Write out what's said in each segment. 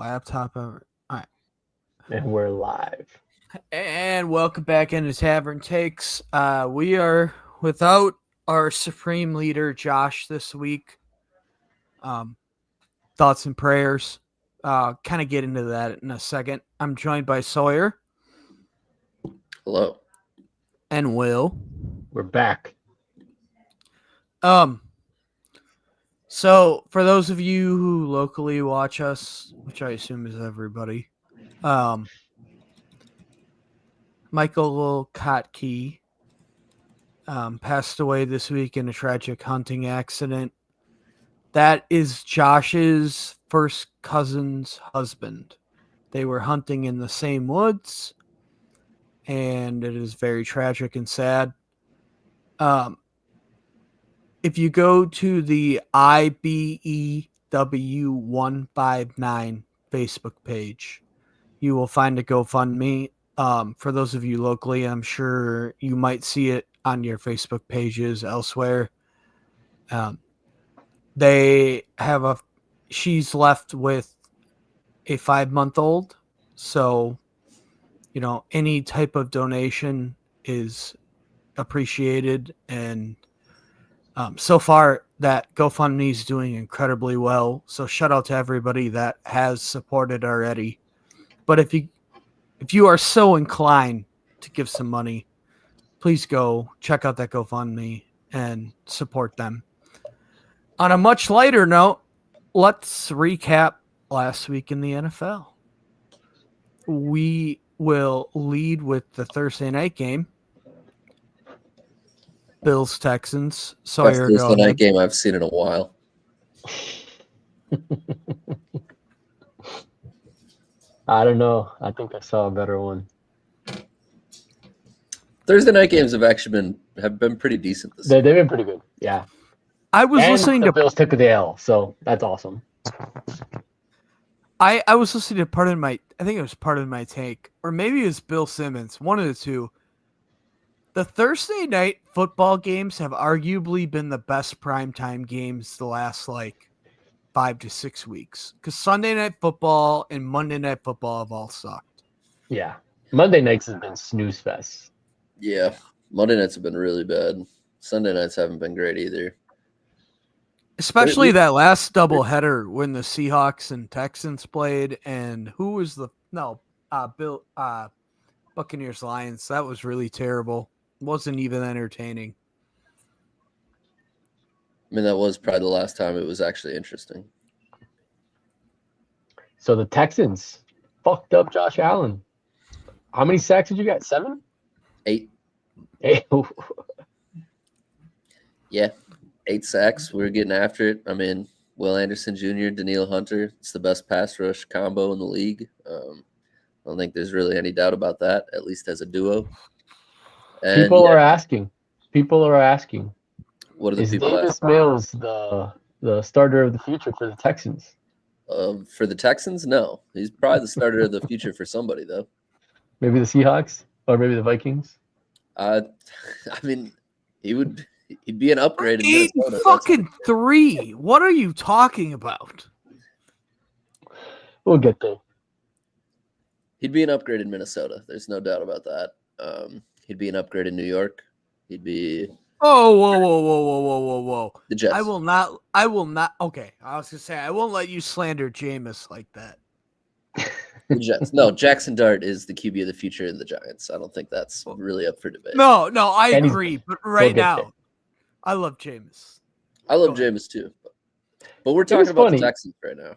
laptop ever. All right. And we're live. And welcome back into Tavern Takes. We are without our supreme leader, Josh, this week. Thoughts and prayers. Kind of get into that in a second. I'm joined by Sawyer. Hello. And Will. We're back. So for those of you who locally watch us, which I assume is everybody, Michael Kotke passed away this week in a tragic hunting accident. That is Josh's first cousin's husband. They were hunting in the same woods, and it is very tragic and sad. If you go to the IBEW159 Facebook page, you will find a GoFundMe. For those of you locally, I'm sure you might see it on your Facebook pages elsewhere. She's left with a 5-month-old. So, any type of donation is appreciated. And so far, that GoFundMe is doing incredibly well. So shout out to everybody that has supported already. But if you are so inclined to give some money, please go check out that GoFundMe and support them. On a much lighter note, let's recap last week in the NFL. We will lead with the Thursday night game. Bills Texans. Sawyer, That's go the ahead. night game I've seen in a while. I don't know. I think I saw a better one. Thursday night games have been pretty decent this They've year. been pretty good. Yeah. I was and listening the to Bills took the L, so that's awesome. I was listening to I think it was part of my take, or maybe it was Bill Simmons, one of the two. The Thursday night football games have arguably been the best primetime games the last 5 to 6 weeks, because Sunday night football and Monday night football have all sucked. Yeah. Monday nights has been snooze fest. Yeah. Monday nights have been really bad. Sunday nights haven't been great either. Especially that last doubleheader when the Seahawks and Texans played, and who was Buccaneers Lions. That was really terrible. Wasn't even entertaining. I mean, that was probably the last time it was actually interesting. So the Texans fucked up Josh Allen. How many sacks did you get? 7? 8. 8. Yeah. 8 sacks. We were getting after it. I mean, Will Anderson Jr., Daniil Hunter. It's the best pass rush combo in the league. I don't think there's really any doubt about that, at least as a duo. And People are asking. What are the Is people Davis asking? Mills the starter of the future for the Texans? For the Texans, no. He's probably the starter of the future for somebody, though. Maybe the Seahawks or maybe the Vikings. I mean, he'd be an upgrade in 8 Minnesota. fucking 3. What are you talking about? We'll get there. He'd be an upgrade in Minnesota. There's no doubt about that. He'd be an upgrade in New York. He'd be. Oh, whoa. The Jets. I will not. Okay, I was going to say, I won't let you slander Jameis like that. The Jets. No, Jackson Dart is the QB of the future in the Giants. I don't think that's really up for debate. No, I agree. But right now, I love Jameis. I love Jameis too. But we're talking about the Texans right now.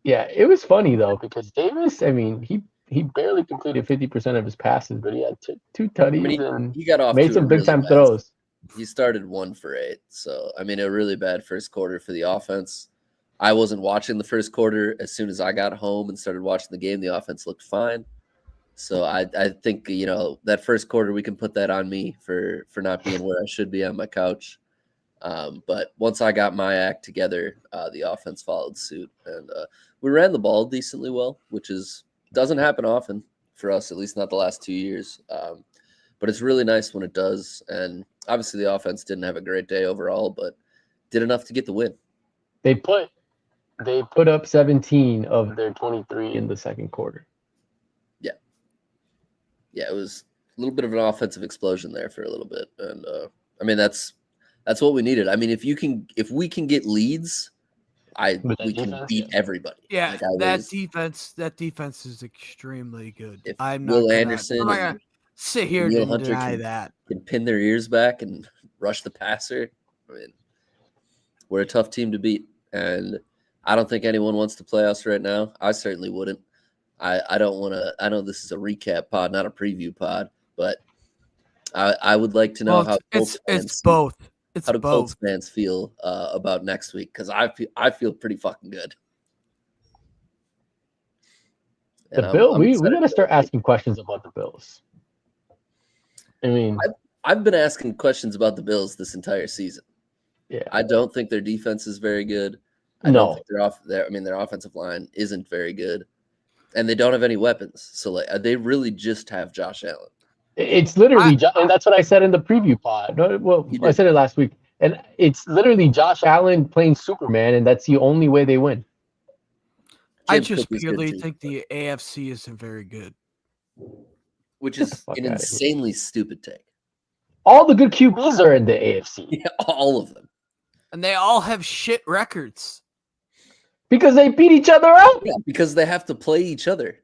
Yeah, it was funny, though, because Davis, I mean, he barely completed 50% of his passes, but he had 2 tutties and he got off made some big-time throws. He started 1 for 8. So, I mean, a really bad first quarter for the offense. I wasn't watching the first quarter. As soon as I got home and started watching the game, the offense looked fine. So I think, that first quarter, we can put that on me for not being where I should be on my couch. But once I got my act together, the offense followed suit. And we ran the ball decently well, which doesn't happen often for us, at least not the last 2 years. But it's really nice when it does. And obviously the offense didn't have a great day overall, but did enough to get the win. They put They put up 17 of their 23 in the second quarter. Yeah, it was a little bit of an offensive explosion there for a little bit, and I mean that's what we needed. I mean, if we can get leads, we can defense, beat everybody. Yeah, Like, that defense is extremely good. If I'm Will not Anderson gonna sit here Neil and Hunter deny that. can pin their ears back and rush the passer, I mean, we're a tough team to beat, and I don't think anyone wants to play us right now. I certainly wouldn't. I don't want to. I know this is a recap pod, not a preview pod, but I would like to know how it's both. It's how do both. Colts fans feel about next week? Because I feel pretty fucking good. The Bills, we got to start asking questions about the Bills. I mean, I've been asking questions about the Bills this entire season. Yeah, I don't think their defense is very good. I don't think their offensive line isn't very good, and they don't have any weapons. So like, they really just have Josh Allen. It's literally, and that's what I said in the preview pod. Well, I said it last week, and it's literally Josh Allen playing Superman, and that's the only way they win. I just purely think the AFC isn't very good, which is an insanely stupid take. All the good QBs are in the AFC. Yeah, all of them, and they all have shit records because they beat each other up. Yeah, because they have to play each other.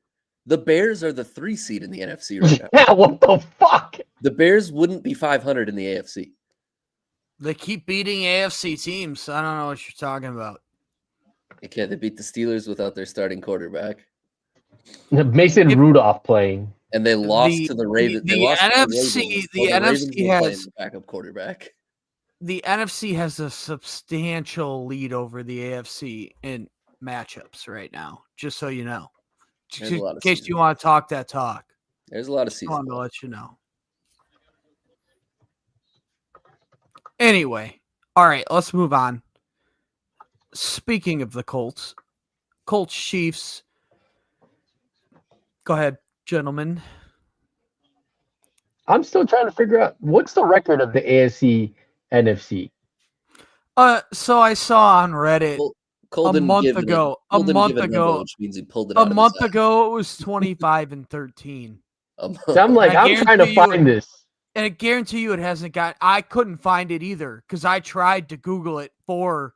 The Bears are the 3 seed in the NFC right now. Yeah, what the fuck? The Bears wouldn't be 500 in the AFC. They keep beating AFC teams. I don't know what you're talking about. Okay, they beat the Steelers without their starting quarterback. Mason Rudolph playing. And they lost to the Ravens. The NFC has the backup quarterback. The NFC has a substantial lead over the AFC in matchups right now, just so you know. In case you want to talk that talk. There's a lot of season. I want to let you know. Anyway, all right, let's move on. Speaking of the Colts Chiefs. Go ahead, gentlemen. I'm still trying to figure out what's the record of the AFC NFC. So I saw on Reddit a month ago, which means he pulled it out. A month ago, it was 25-13. So I'm like, I'm trying to find this. And I guarantee you it hasn't got, I couldn't find it either because I tried to Google it for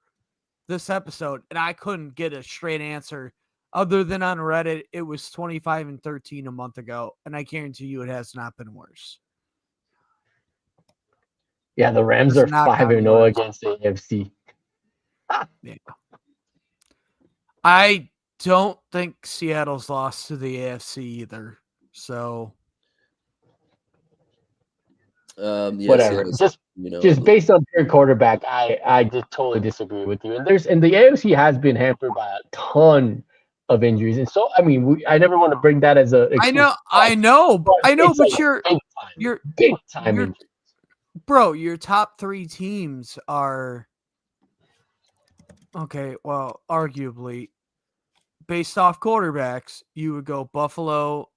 this episode and I couldn't get a straight answer other than on Reddit. It was 25-13 a month ago. And I guarantee you it has not been worse. Yeah, the Rams are 5-0 against the AFC. Yeah. I don't think Seattle's lost to the AFC either. So whatever. Just based on their quarterback, I just totally disagree with you. And the AFC has been hampered by a ton of injuries, and so I mean, I never want to bring that as a. I know, but you're big time injuries. Bro, your top 3 teams are okay. Well, arguably, based off quarterbacks, you would go Buffalo,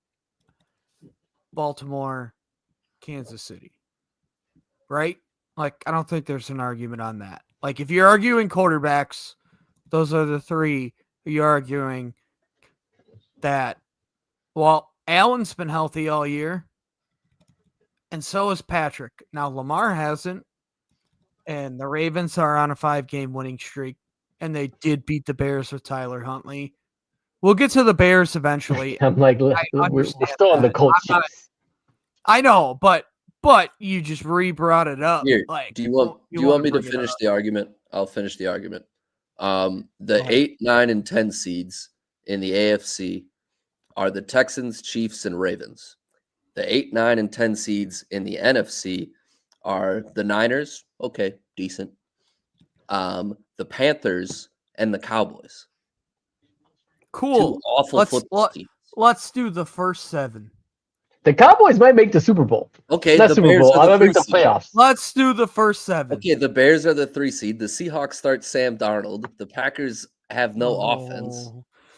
Baltimore, Kansas City. Right? Like, I don't think there's an argument on that. Like, if you're arguing quarterbacks, those are the 3. You're arguing that, well, Allen's been healthy all year, and so is Patrick. Now, Lamar hasn't, and the Ravens are on a 5-game winning streak, and they did beat the Bears with Tyler Huntley. We'll get to the Bears eventually. I'm like, we're still on the Colts. I know, but you just brought it up. Here, like, do you want me to finish the argument? I'll finish the argument. The 8, 9, and 10 seeds in the AFC are the Texans, Chiefs, and Ravens. The 8, 9, and 10 seeds in the NFC are the Niners. Okay, decent. The Panthers and the Cowboys. Cool. 2 awful football teams. Let's do the first 7. The Cowboys might make the Super Bowl. Okay, not Super Bowl. I might make the playoffs. Let's do the first 7. Okay, the Bears are the 3 seed. The Seahawks start Sam Darnold. The Packers have no offense.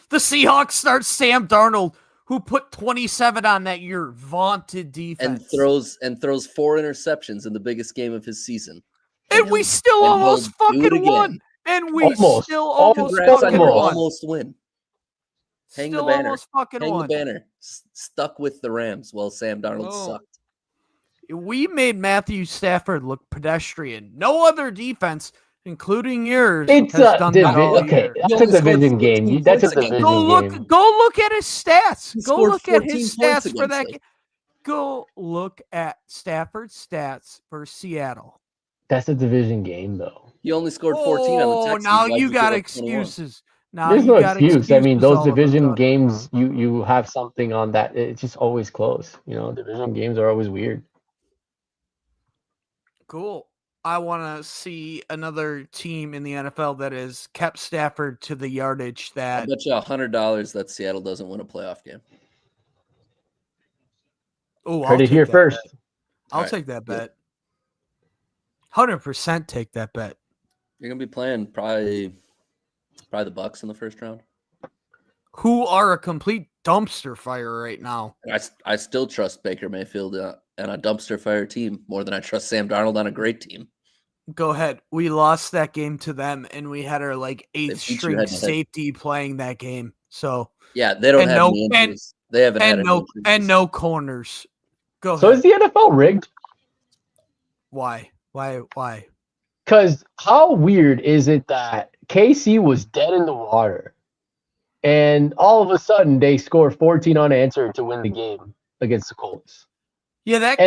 The Seahawks start Sam Darnold, who put 27 on that year. Vaunted defense. And throws 4 interceptions in the biggest game of his season. And we still almost fucking won. And we still almost fucking won. Almost win. Hang still the banner. Almost fucking Hang won. the banner. Stuck with the Rams while Sam Darnold sucked. We made Matthew Stafford look pedestrian. No other defense, including yours, has done that all year. That's a division game. That's a division game. Go look at his stats. Go look at his stats for that game. Go look at Stafford's stats for Seattle. That's a division game, though. He only scored 14 on the Texans. Now you got excuses. There's no excuse. I mean, those division games, you have something on that. It's just always close. Division games are always weird. Cool. I want to see another team in the NFL that has kept Stafford to the yardage that. I bet you $100 that Seattle doesn't win a playoff game. Oh, heard it here first. I'll take that bet. 100% take that bet. You're gonna be playing probably the Bucks in the first round, who are a complete dumpster fire right now. I still trust Baker Mayfield and a dumpster fire team more than I trust Sam Darnold on a great team. Go ahead. We lost that game to them, and we had our eighth string safety playing that game. So yeah, they don't have any injuries. They haven't had no corners. Go ahead. So is the NFL rigged? Why? Because how weird is it that KC was dead in the water, and all of a sudden they score 14 unanswered to win the game against the Colts? Yeah, that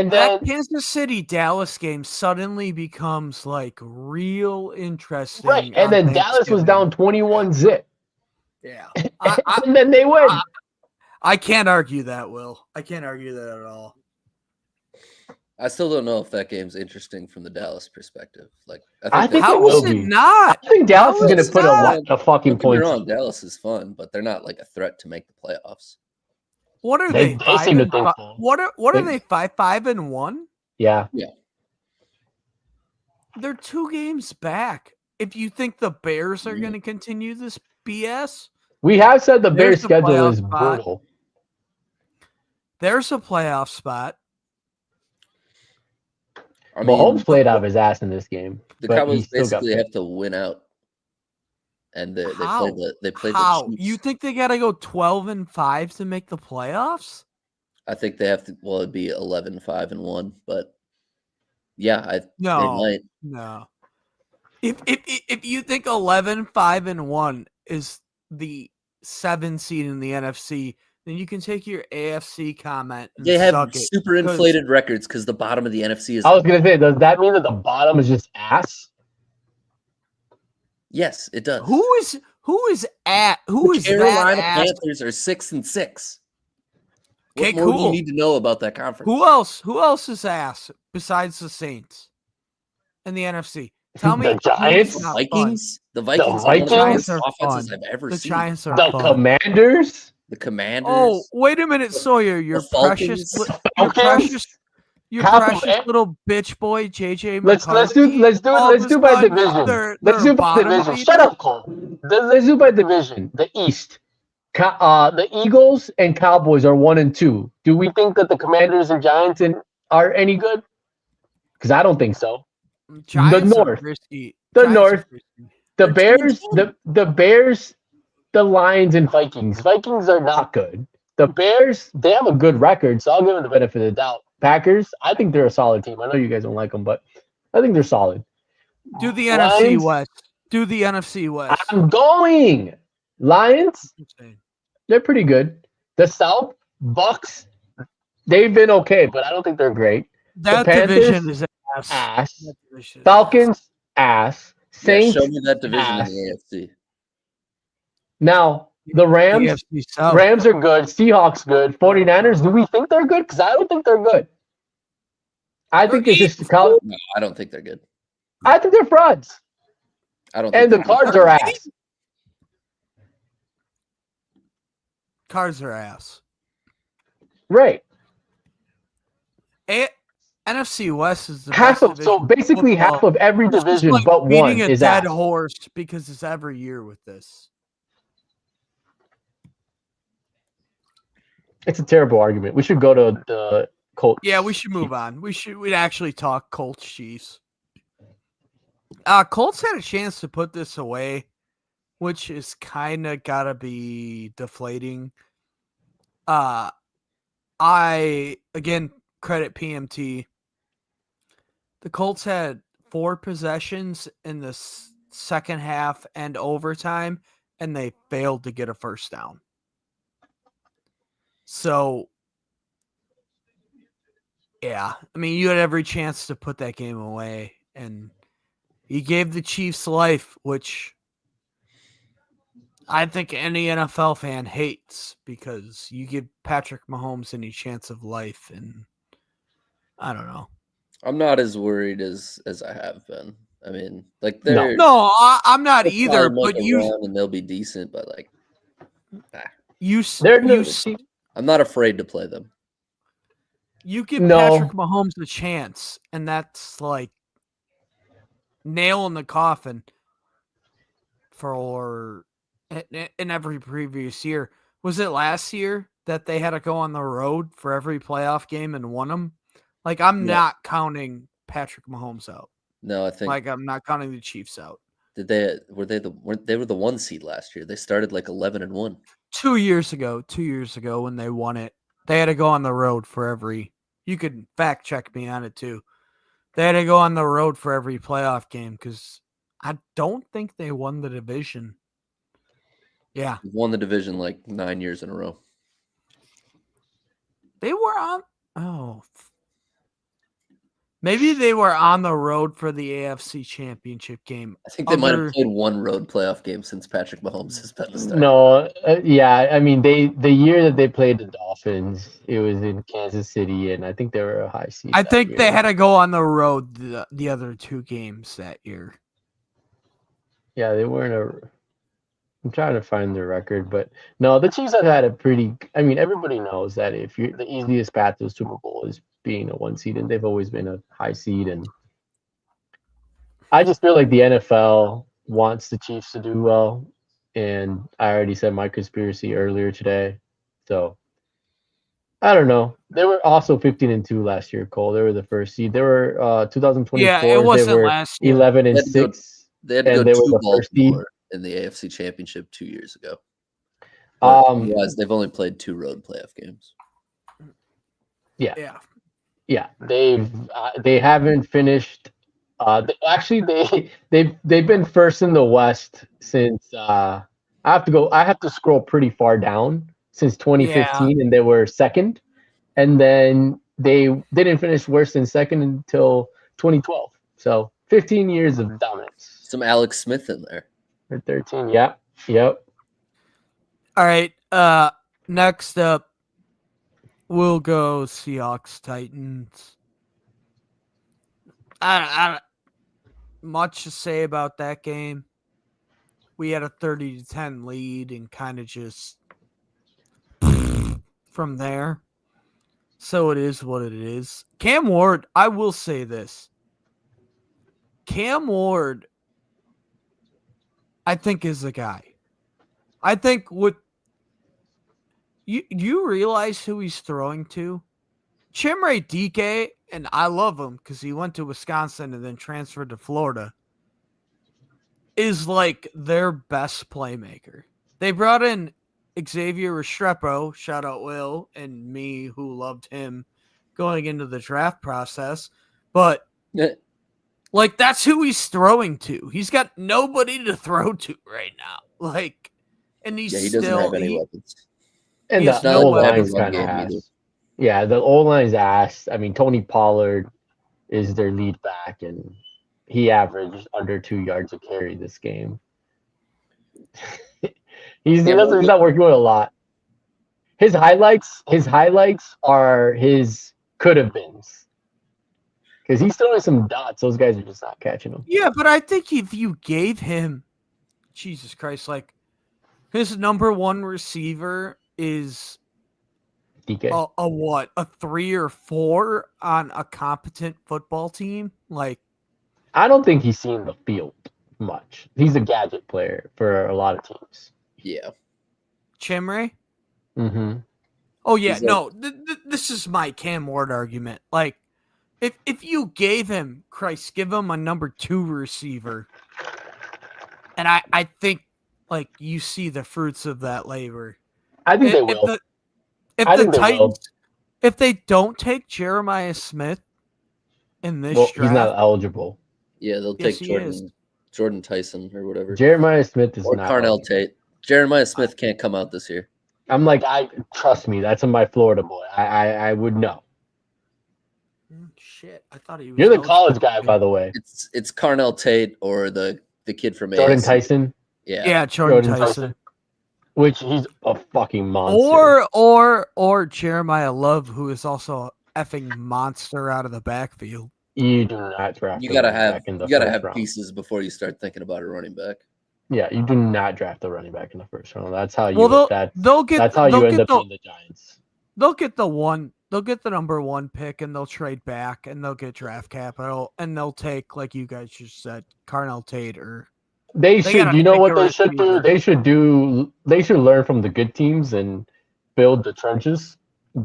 Kansas City Dallas game suddenly becomes real interesting. Right, and then Dallas was down 21-0. Yeah, and then they win. I can't argue that, Will. I can't argue that at all. I still don't know if that game's interesting from the Dallas perspective. I think it will be. Not? I think Dallas is going to put a lot of fucking points. Wrong. Dallas is fun, but they're not a threat to make the playoffs. What are they? They seem to think so. What are they? 5-5-1? Yeah. They're 2 games back. If you think the Bears are going to continue this BS, we have said the Bears' schedule is brutal. There's a playoff spot. Mahomes played out of his ass in this game. The Cowboys basically have to win out, and they play How? the Chiefs. You think they got to go 12-5 to make the playoffs? I think they have to. Well, it'd be 11-5-1, but yeah, they might. No. If you think 11-5-1 is the 7 seed in the NFC, then you can take your AFC comment. And they have super inflated records because the bottom of the NFC is. I was going to say, does that mean that the bottom is just ass? Yes, it does. Who is the Carolina Panthers are 6-6. What more do you need to know about that conference? Who else is ass besides the Saints and the NFC? Tell me. The Giants, the Vikings are one of the best offenses I've ever seen. The Giants are the fun. Commanders. The Commanders. Oh, wait a minute, Sawyer. Your precious little bitch boy, JJ McCarthy. Let's do by division. Let's do by division. Shut up, Cole. Let's do by division. The East. The Eagles and Cowboys are 1-2. Do we think that the Commanders and Giants are any good? Because I don't think so. Giants the North. The Bears. The Bears. The Lions and Vikings. Vikings are not good. The Bears, they have a good record, so I'll give them the benefit of the doubt. Packers, I think they're a solid team. I know you guys don't like them, but I think they're solid. Do the NFC West. I'm going. Lions, they're pretty good. The South, Bucks, they've been okay, but I don't think they're great. That the Panthers, division is ass. Falcons, ass. Saints, show me that division in the AFC. Now, the Rams are good. Seahawks good. 49ers, do we think they're good? Because I don't think they're good. I think it's just no, I don't think they're good. I think they're frauds. I don't. And the Cards are ass. Cards are ass. Right. NFC West is the half best of so basically football. Half of every division but one is dead horse because it's every year with this. It's a terrible argument. We should go to the Colts. Yeah, we should move on. We'd actually talk Colts Chiefs. Colts had a chance to put this away, which is kind of gotta be deflating. I again credit PMT. The Colts had 4 possessions in the second half and overtime, and they failed to get a first down. So, yeah, I mean, you had every chance to put that game away, and you gave the Chiefs life, which I think any NFL fan hates because you give Patrick Mahomes any chance of life, and I don't know. I'm not as worried as I have been. I mean, like I'm not either. But and they'll be decent. But like, I'm not afraid to play them. You give Patrick Mahomes a chance, and that's like nail in the coffin for in every previous year. Was it last year that they had to go on the road for every playoff game and won them? Like, I'm not counting Patrick Mahomes out. No, I think I'm not counting the Chiefs out. They were the 1 seed last year. They started like 11-1. 2 years ago when they won it, they had to go on the road for every. You could fact check me on it too. They had to go on the road for every playoff game because I don't think they won the division. Yeah, They've won the division like 9 years in a row. They were on. Oh, maybe they were on the road for the AFC Championship game. I think they might have played one road playoff game since Patrick Mahomes has been the starter. No, yeah, I mean the year that they played the Dolphins, it was in Kansas City, and I think they were a high seed. I think they had to go on the road the other 2 games that year. Yeah, they weren't I'm trying to find the record, but no, the Chiefs have had a pretty. I mean, everybody knows that if you're the easiest path to a Super Bowl is being a 1 seed, and they've always been a high seed. And I just feel like the NFL wants the Chiefs to do well, and I already said my conspiracy earlier today, so I don't know. They were also 15-2 last year, Cole. They were the first seed. They were 2024. Yeah, it wasn't they were last year. 11-6. They had to go they were to the first seed in the AFC Championship 2 years ago. Otherwise, they've only played 2 road playoff games. Yeah. They haven't finished. They've been first in the West since. I have to scroll pretty far down since 2015, and they were second, and then they didn't finish worse than second until 2012. So 15 years of dominance. Some Alex Smith in there. Or 13. Yep. All right. Next up, we'll go Seahawks Titans. I much to say about that game. We had a 30-10 lead and kind of just from there. So it is what it is. Cam Ward, I will say this. Cam Ward, I think, is the guy. I think what you realize who he's throwing to? Chimere DK, and I love him because he went to Wisconsin and then transferred to Florida, is like their best playmaker. They brought in Xavier Restrepo, shout out Will and me who loved him going into the draft process, but like that's who he's throwing to. He's got nobody to throw to right now. Like, and he doesn't have any weapons. And the old line's kind of ass. Yeah, the old line's ass. I mean, Tony Pollard is their lead back, and he averaged under 2 yards a carry this game. He's not working with a lot. His highlights are his could have beens. Because he's throwing some dots. Those guys are just not catching him. Yeah, but I think if you gave him, Jesus Christ, like his number 1 receiver is DK. A what? A 3 or 4 on a competent football team? Like, I don't think he's seen the field much. He's a gadget player for a lot of teams. Yeah. Chimere? Mm-hmm. Oh, yeah. No, this is my Cam Ward argument. Like, if you gave him, Christ, give him a number 2 receiver. And I think like you see the fruits of that labor. I think they will. If the Titans, if they don't take Jeremiah Smith in this draft, he's not eligible. Yeah, they'll take Jordan Tyson or whatever. Jeremiah Smith is not Carnell eligible. Tate. Jeremiah Smith can't come out this year. I'm like, trust me, that's my Florida boy. I would know. Shit, I thought he was. You're the college guy, by the way. It's Carnell Tate or the kid from Jordan ASC. Tyson. Yeah, Jordan Tyson. Which he's a fucking monster. Or Jeremiah Love, who is also an effing monster out of the backfield. You do not draft. You gotta have pieces before you start thinking about a running back. Yeah, you do not draft a running back in the first round. That's how you. That's how you end up in the Giants. They'll get the number 1 pick, and they'll trade back, and they'll get draft capital, and they'll take, like you guys just said, Carnell Tate or. They should. You know what they should do? They should learn from the good teams and build the trenches.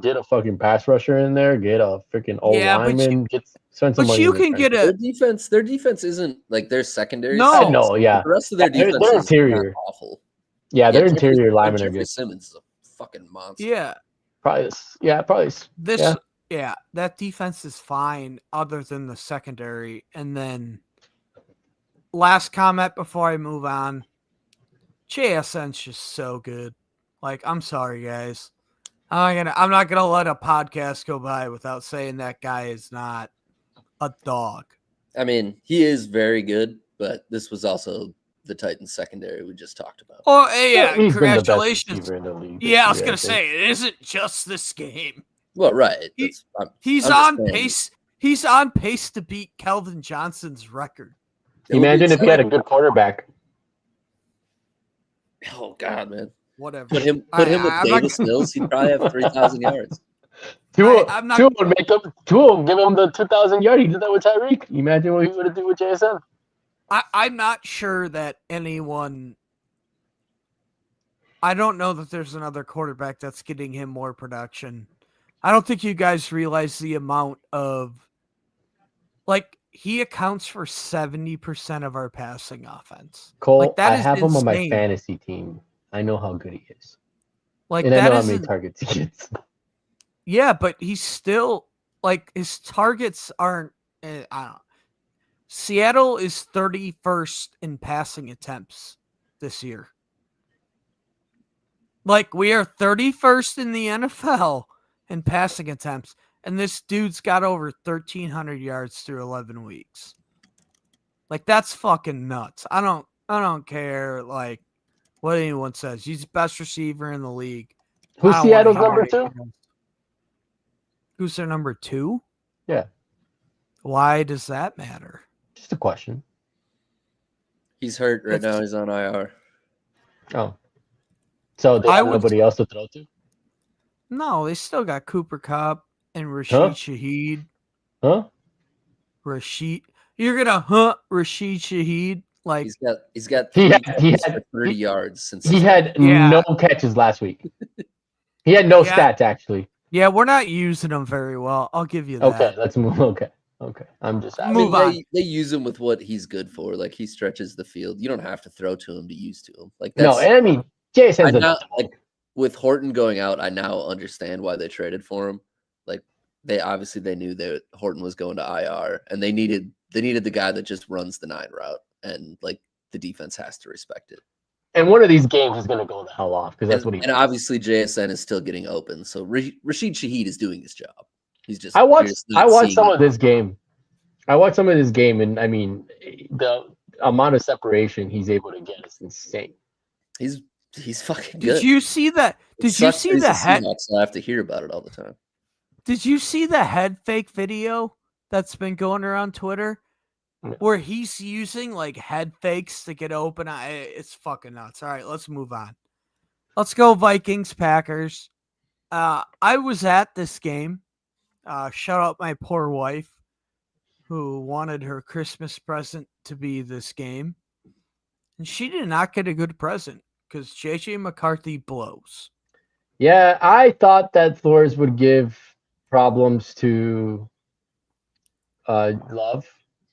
Get a fucking pass rusher in there. Get a freaking old lineman. Spend some money. But you can get their defense. Their defense isn't like their secondary. No, yeah. The rest of their defense they're is interior. Awful. Yeah, their interior linemen are good. Simmons is a fucking monster. Yeah. Probably. That defense is fine, other than the secondary. And then, last comment before I move on, JSN's just so good. Like, I'm sorry, guys. I'm not gonna let a podcast go by without saying that guy is not a dog. I mean, he is very good, but this was also the Titans secondary we just talked about. Oh, yeah, congratulations. Yeah, I was gonna say it isn't just this game. Well, right. He's on pace. He's on pace to beat Kelvin Johnson's record. Imagine if he had a good quarterback. Oh God, man. Whatever. Put him with Davis Mills. He'd probably have 3,000 yards. Tua will give him the 2,000 yard. He did that with Tyreek. Imagine what he would have done with JSN. I'm not sure that anyone. I don't know that there's another quarterback that's getting him more production. I don't think you guys realize the amount of. Like, he accounts for 70% of our passing offense. Cole, like, I have him on my fantasy team. I know how good he is. Like, and I know how many targets he gets. Yeah, but he's still, like, his targets aren't, I don't know. Seattle is 31st in passing attempts this year. Like, we are 31st in the NFL in passing attempts, and this dude's got over 1,300 yards through 11 weeks. Like, that's fucking nuts. I don't care, like, what anyone says. He's the best receiver in the league. Who's Seattle's number 2? Who's their number 2? Yeah. Why does that matter? Just a question. He's hurt right now. He's on IR. Oh. So they have nobody else to throw to? No, they still got Cooper Kupp and Rashid Shaheed. Huh? Rashid. You're gonna Rashid Shaheed? Like he's got 30 yards since he had no catches last week. He had no stats actually. Yeah, we're not using him very well. I'll give you that. Okay, let's move. Okay. I'm just move on. They use him with what he's good for. Like, he stretches the field. You don't have to throw to him to use to him. Like, no, and I mean, Jason's like, with Horton going out, I now understand why they traded for him. Like, they knew that Horton was going to IR, and they needed the guy that just runs the 9 route, and like the defense has to respect it. And one of these games is going to go the hell off because that's what he. And obviously JSN is still getting open, so Rashid Shaheed is doing his job. He's just. I watched some of this game. And I mean, the amount of separation he's able to get is insane. He's fucking good. Did you see that? Did you see the head? I have to hear about it all the time. Did you see the head fake video that's been going around Twitter? Where he's using like head fakes to get open. It's fucking nuts. All right, let's move on. Let's go Vikings, Packers. I was at this game. Shout out my poor wife who wanted her Christmas present to be this game. And she did not get a good present because JJ McCarthy blows. Yeah, I thought that Flores would give problems to love,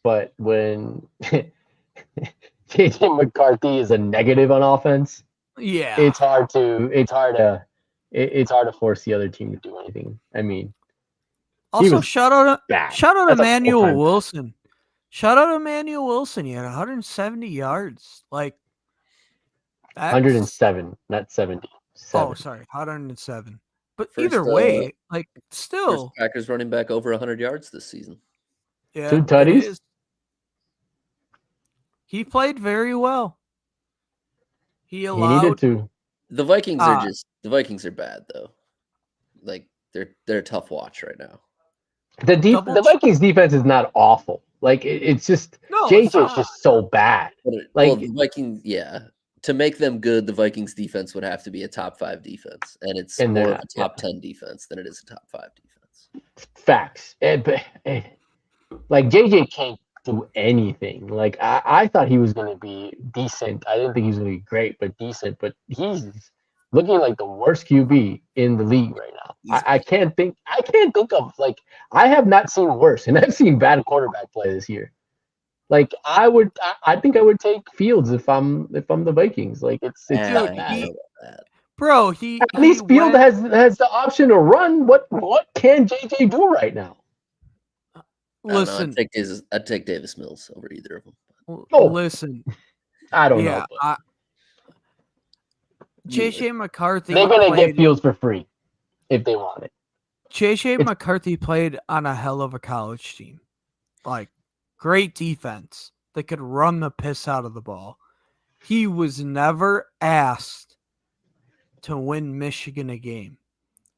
but when JJ McCarthy is a negative on offense, it's hard to force the other team to do anything. I mean, also shout out That's Emmanuel Wilson. Shout out Emmanuel Wilson. He had 170 yards. Like 107, not 70. Oh, sorry, 107. But First, either way, like still, first Packers running back over 100 yards this season. Yeah, 2 tutties. He played very well. He needed to. The Vikings are bad though. Like they're a tough watch right now. The Vikings defense is not awful. Like it's just JJ is just so bad. The Vikings, to make them good, the Vikings defense would have to be a top 5 defense, and it's more of a top 10 defense than it is a top 5 defense. Facts. Like JJ can't do anything. Like I thought he was going to be decent. I didn't think he was going to be great, but decent. But he's looking like the worst QB in the league right now. I can't think of, like, I have not seen worse, and I've seen bad quarterback play this year. Like I think I would take Fields if I'm the Vikings. Like it's not bad. Bro, at least Fields has the option to run. What can JJ do right now? Listen, I'd take Davis Mills over either of them. Listen, I don't know. JJ McCarthy. They're gonna get Fields for free if they want it. JJ McCarthy played on a hell of a college team. Like, great defense. They could run the piss out of the ball. He was never asked to win Michigan a game.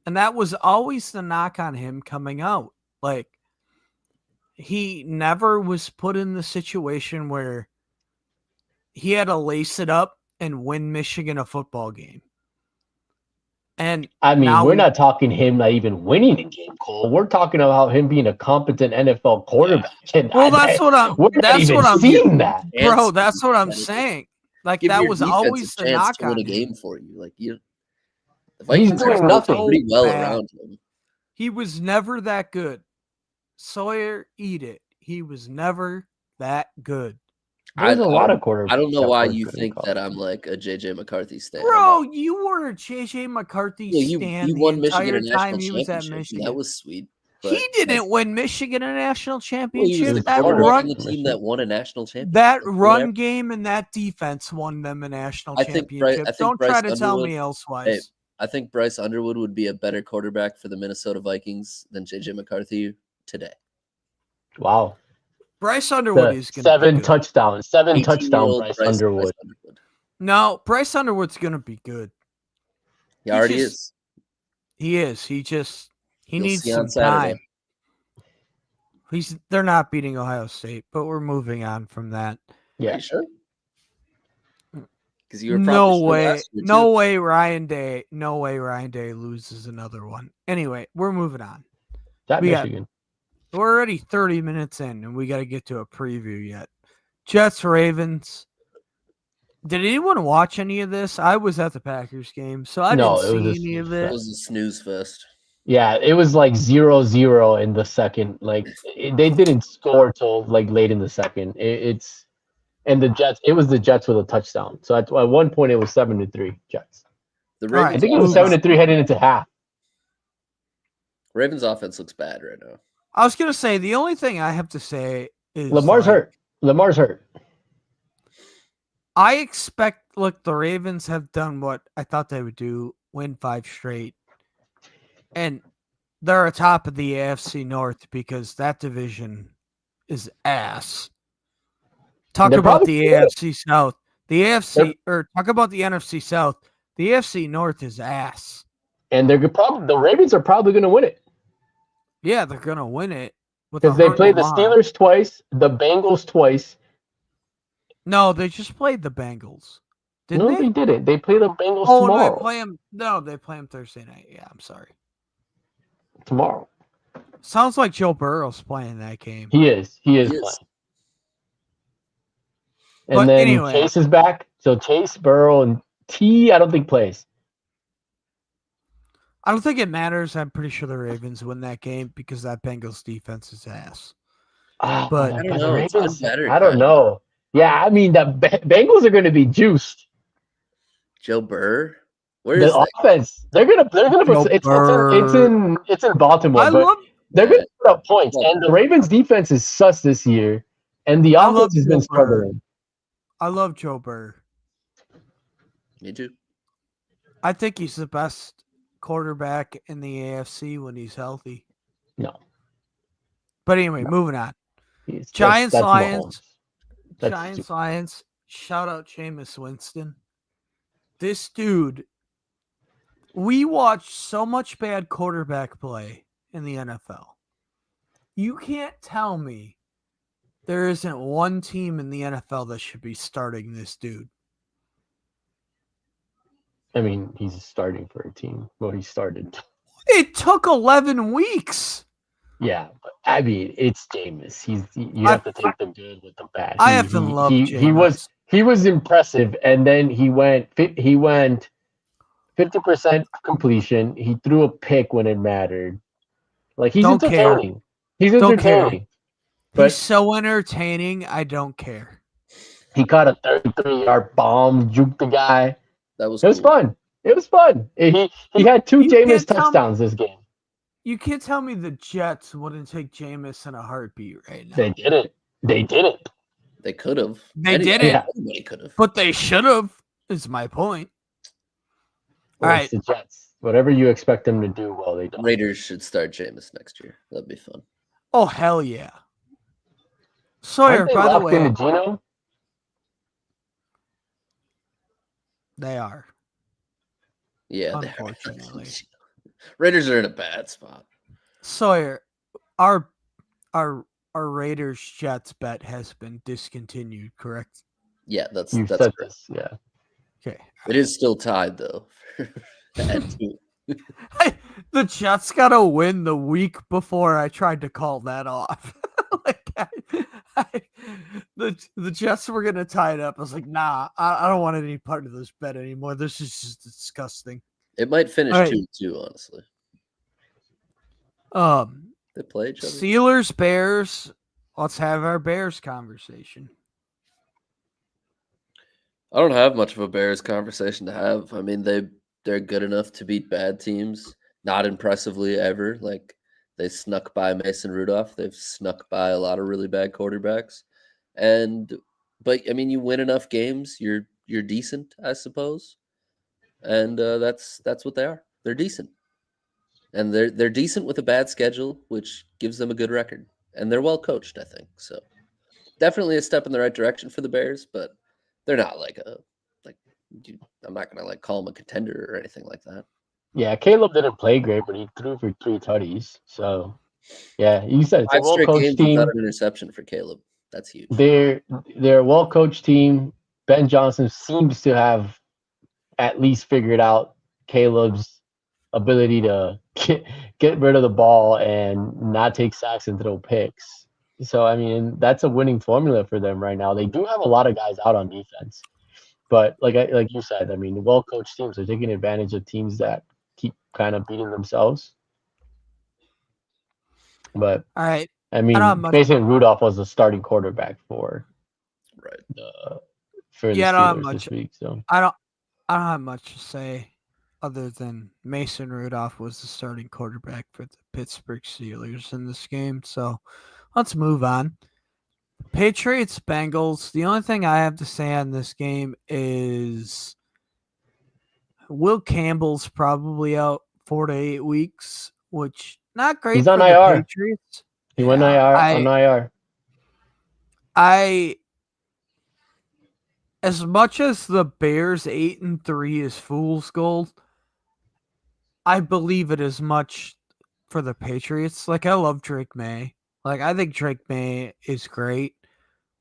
And that was always the knock on him coming out. Like, he never was put in the situation where he had to lace it up and win Michigan a football game. And I mean, we're not talking him not even winning the game, Cole. We're talking about him being a competent NFL quarterback. Yeah. Well, that's what I'm seeing that. Bro, that's what I'm saying. Like, that was always the knock on a game for you. Like, the Vikings doing nothing pretty well around him. He was never that good. Sawyer, eat it. He was never that good. There's a lot of quarterbacks. I don't know why you think that I'm like a JJ McCarthy stan. Bro, you were a JJ McCarthy stan. He won Michigan a national championship. That was sweet. He didn't win Michigan a national championship. That run the team that won a national championship. That run game and that defense won them a national championship. Don't try to tell me elsewise. Hey, I think Bryce Underwood would be a better quarterback for the Minnesota Vikings than JJ McCarthy today. Wow. Bryce Underwood is going to 7 touchdowns. 7 touchdowns, Bryce Underwood. No, Bryce Underwood's going to be good. He already is. He is. He needs some time. They're not beating Ohio State, but we're moving on from that. Yeah, sure. Because you were no way Ryan Day loses another one. Anyway, we're moving on. Michigan. We're already 30 minutes in, and we got to get to a preview yet. Jets, Ravens. Did anyone watch any of this? I was at the Packers game, so I didn't see any of it. It was a snooze fest. Yeah, it was like 0-0 in the second. Like, they didn't score till like late in the second. And the Jets. It was the Jets with a touchdown. So at one point, it was 7-3 Jets. I think it was 7-3 heading into half. Ravens offense looks bad right now. I was gonna say the only thing I have to say is Lamar's hurt. Lamar's hurt. I expect. Look, the Ravens have done what I thought they would do: win 5 straight, and they're atop of the AFC North because that division is ass. Talk about the AFC South. Talk about the NFC South. The AFC North is ass. And the Ravens are probably going to win it. Yeah, they're going to win it. Because they played the Steelers twice, the Bengals twice. No, they just played the Bengals. No, they didn't. They play the Bengals tomorrow. They play them Thursday night. Yeah, I'm sorry. Tomorrow. Sounds like Joe Burrow's playing that game. He is playing. And then anyway, Chase is back. So Chase, Burrow, and I don't think plays. I don't think it matters. I'm pretty sure the Ravens win that game because that Bengals defense is ass. But I don't know. It's been better. I don't know. Yeah, I mean the Bengals are going to be juiced. Joe Burr, where the is that? offense? They're gonna put it's in Baltimore, they're gonna put up points. And the Ravens defense is sus this year, and the offense has been struggling. I love Joe Burr. Me too. I think he's the best quarterback in the AFC when he's healthy. No. But anyway, moving on. Giants, Lions. Giants, Lions. Shout out Jameis Winston. This dude, we watch so much bad quarterback play in the NFL. You can't tell me there isn't one team in the NFL that should be starting this dude. I mean, he's starting for a team. Well, he started. It took 11 weeks. Yeah, but I mean, it's Jameis. You have to take the good with the bad. I haven't loved Jameis. He was impressive, and then he went 50% completion. He threw a pick when it mattered. Like he's entertaining. He's entertaining. But he's so entertaining. I don't care. He caught a 33-yard bomb, juked the guy. It was fun. It was fun. He had 2 Jameis touchdowns this game. You can't tell me the Jets wouldn't take Jameis in a heartbeat right now. They didn't. They could have. They didn't. Yeah. Anybody could have. But they should have, is my point. Well, all right. It's the Jets. Whatever you expect them to do, well, they don't. Raiders should start Jameis next year. That'd be fun. Oh, hell yeah. Sawyer, by the way. Gino? They are. Yeah, unfortunately. Raiders are in a bad spot. Sawyer, our Raiders Jets bet has been discontinued, correct? Yeah, that's said correct. This, yeah. Okay. It is still tied though. The Jets got to win the week before I tried to call that off. The Jets were going to tie it up. I was like, nah, I don't want any part of this bet anymore. This is just disgusting. It might finish 2-2, honestly. They play each other. Steelers, Bears. Let's have our Bears conversation. I don't have much of a Bears conversation to have. I mean, they're good enough to beat bad teams. Not impressively ever. Like they snuck by Mason Rudolph. They've snuck by a lot of really bad quarterbacks. But I mean, you win enough games, you're decent, I suppose. And that's what they are. They're decent. And they're decent with a bad schedule, which gives them a good record. And they're well coached, I think. So definitely a step in the right direction for the Bears, but they're not I'm not gonna call them a contender or anything like that. Yeah, Caleb didn't play great, but he threw for 3 tutties. So yeah, you said it's 5 a well-coached team. Without an interception for Caleb. That's huge. They're a well-coached team. Ben Johnson seems to have at least figured out Caleb's ability to get rid of the ball and not take sacks and throw picks. So, I mean, that's a winning formula for them right now. They do have a lot of guys out on defense. But like you said, I mean, well-coached teams are taking advantage of teams that keep kind of beating themselves. But, all right. I mean, Mason Rudolph was the starting quarterback for the Steelers this week. So I don't have much to say other than Mason Rudolph was the starting quarterback for the Pittsburgh Steelers in this game. So let's move on. Patriots, Bengals. The only thing I have to say on this game is Will Campbell's probably out 4 to 8 weeks, which not great. He's on IR. Patriots. He went on IR. As much as the Bears 8-3 is fool's gold, I believe it as much for the Patriots. Like, I love Drake May. Like, I think Drake May is great,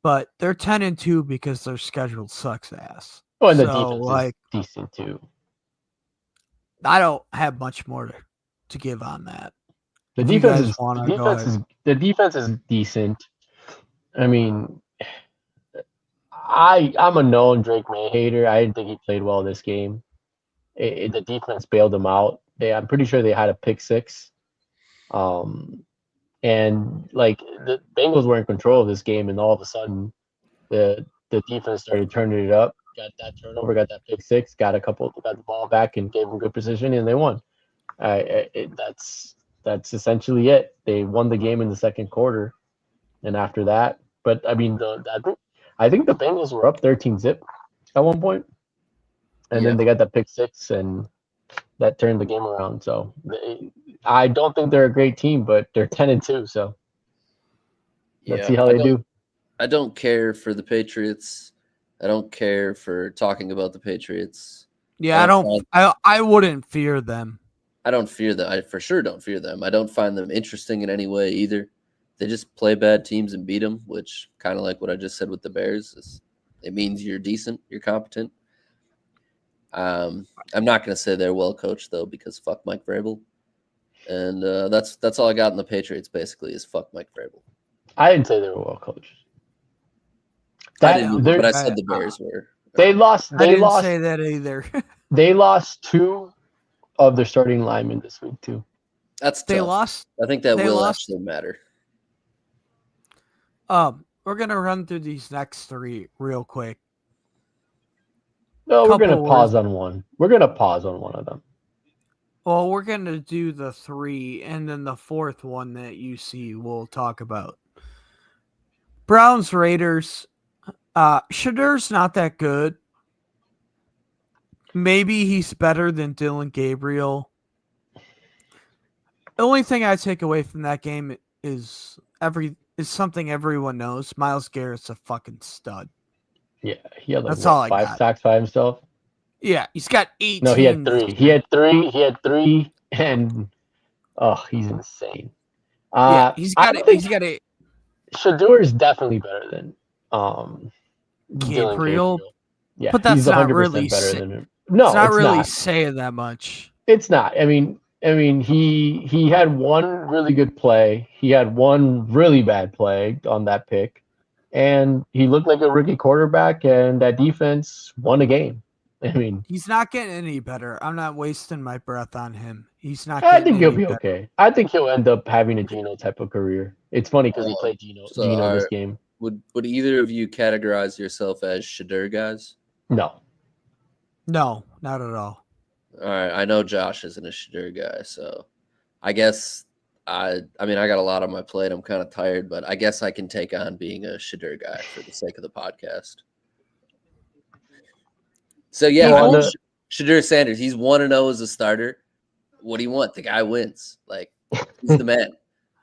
but they're 10-2 because their schedule sucks ass. Oh, and the defense is decent too. I don't have much more to give on that. The defense is decent. I mean, I'm a known Drake May hater. I didn't think he played well this game. The defense bailed him out. I'm pretty sure they had a pick 6. And like the Bengals were in control of this game, and all of a sudden the defense started turning it up, got that turnover, got that pick six, got the ball back, and gave them good position, and they won. That's essentially it. They won the game in the second quarter, and after that, but I mean, I think the Bengals were up 13-zip at one point, and then they got that pick six, and that turned the game around. So I don't think they're a great team, but they're 10-2. So let's see how they do. I don't care for the Patriots. I don't care for talking about the Patriots. Yeah, I wouldn't fear them. I don't fear them. I for sure don't fear them. I don't find them interesting in any way either. They just play bad teams and beat them, which kind of like what I just said with the Bears. It means you're decent, you're competent. I'm not going to say they're well coached though, because fuck Mike Vrabel, and that's all I got in the Patriots. Basically, is fuck Mike Vrabel. I didn't say they were well coached. I didn't, but I said the Bears were. They lost. I didn't say that either. They lost 2 of their starting linemen this week too. That's they tough. Lost. I think that will actually matter. We're gonna run through these next 3 real quick. No, we're gonna pause on one. We're gonna pause on one of them. Well, we're gonna do the 3, and then the 4th one that you see we'll talk about. Browns Raiders. Shedur's not that good. Maybe he's better than Dylan Gabriel. The only thing I take away from that game is something everyone knows. Myles Garrett's a fucking stud. Yeah, he had that's all 5 sacks by himself. Yeah, he's got 18. No, he had 3. He had 3, and he's insane. He's got 8. Shedeur is definitely better than Gabriel. Yeah, but that's he's not really better than him. No, it's not really saying that much. It's not. I mean, he had one really good play. He had one really bad play on that pick, and he looked like a rookie quarterback. And that defense won a game. I mean, he's not getting any better. I'm not wasting my breath on him. He's not. I think he'll be okay. I think he'll end up having a Geno type of career. It's funny because he played Geno this game. Would either of you categorize yourself as Shedeur guys? No, not at all. All right, I know Josh isn't a Shedeur guy, so I guess I mean I got a lot on my plate. I'm kind of tired, but I guess I can take on being a Shedeur guy for the sake of the podcast. So yeah, Shedeur Sanders, he's 1-0 as a starter. What do you want? The guy wins. Like he's the man.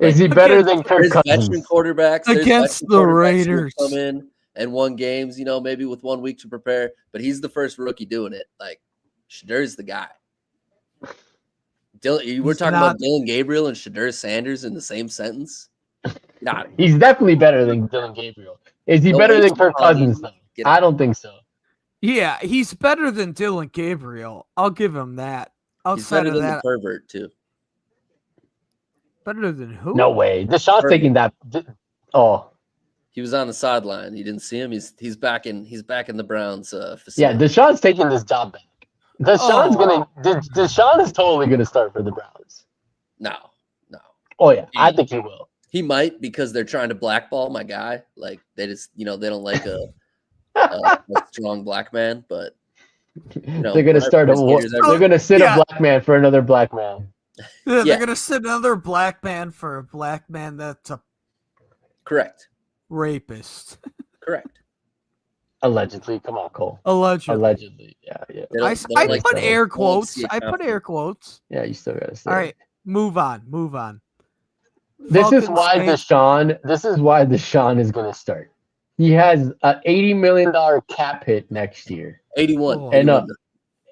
Is he better than Kirk Cousins? Veteran quarterbacks against the Raiders come in and won games, maybe with 1 week to prepare, but he's the first rookie doing it. Like Shedeur's the guy. We're talking about Dylan Gabriel and Shedeur Sanders in the same sentence. He's definitely better than Dylan Gabriel. Is he better than Kirk Cousins though? I don't think so. Yeah, he's better than Dylan Gabriel. I'll give him that. He's better than the pervert too. Better than who? No way. Deshaun's taking that. Oh, he was on the sideline. You didn't see him. He's back in the Browns facility. Yeah, Deshaun's taking this job back. Deshaun is totally gonna start for the Browns. No. Oh yeah, I think he will. He might because they're trying to blackball my guy. Like they just they don't like a strong black man, but they're gonna start a war. They're gonna sit a black man for another black man. Yeah, they're gonna sit another black man for a black man that's a correct rapist. Correct. Allegedly. Come on, Cole. Allegedly. Yeah. I put air quotes. I put air quotes. Yeah, you still gotta say. All right, move on. This is why Deshaun is gonna start. He has an $80 million cap hit next year. 81.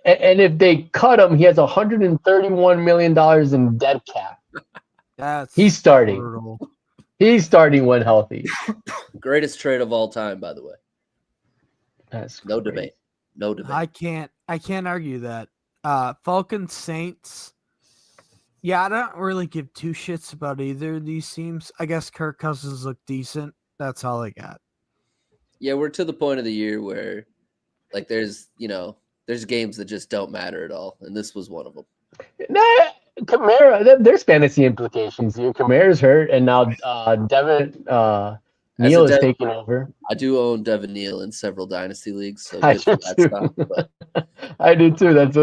And if they cut him, he has $131 million in dead cap. He's starting. Brutal. He's starting when healthy. Greatest trade of all time, by the way. That's no great. debate. I can't argue that. Falcons Saints. Yeah, I don't really give 2 shits about either of these teams. I guess Kirk Cousins look decent. That's all I got. Yeah, we're to the point of the year where there's games that just don't matter at all, and this was one of them. Kamara, there's fantasy implications here. Kamara's hurt, and now Devin Neal is taking over. I do own Devin Neal in several dynasty leagues, so I good for that stuff. But I do too. That's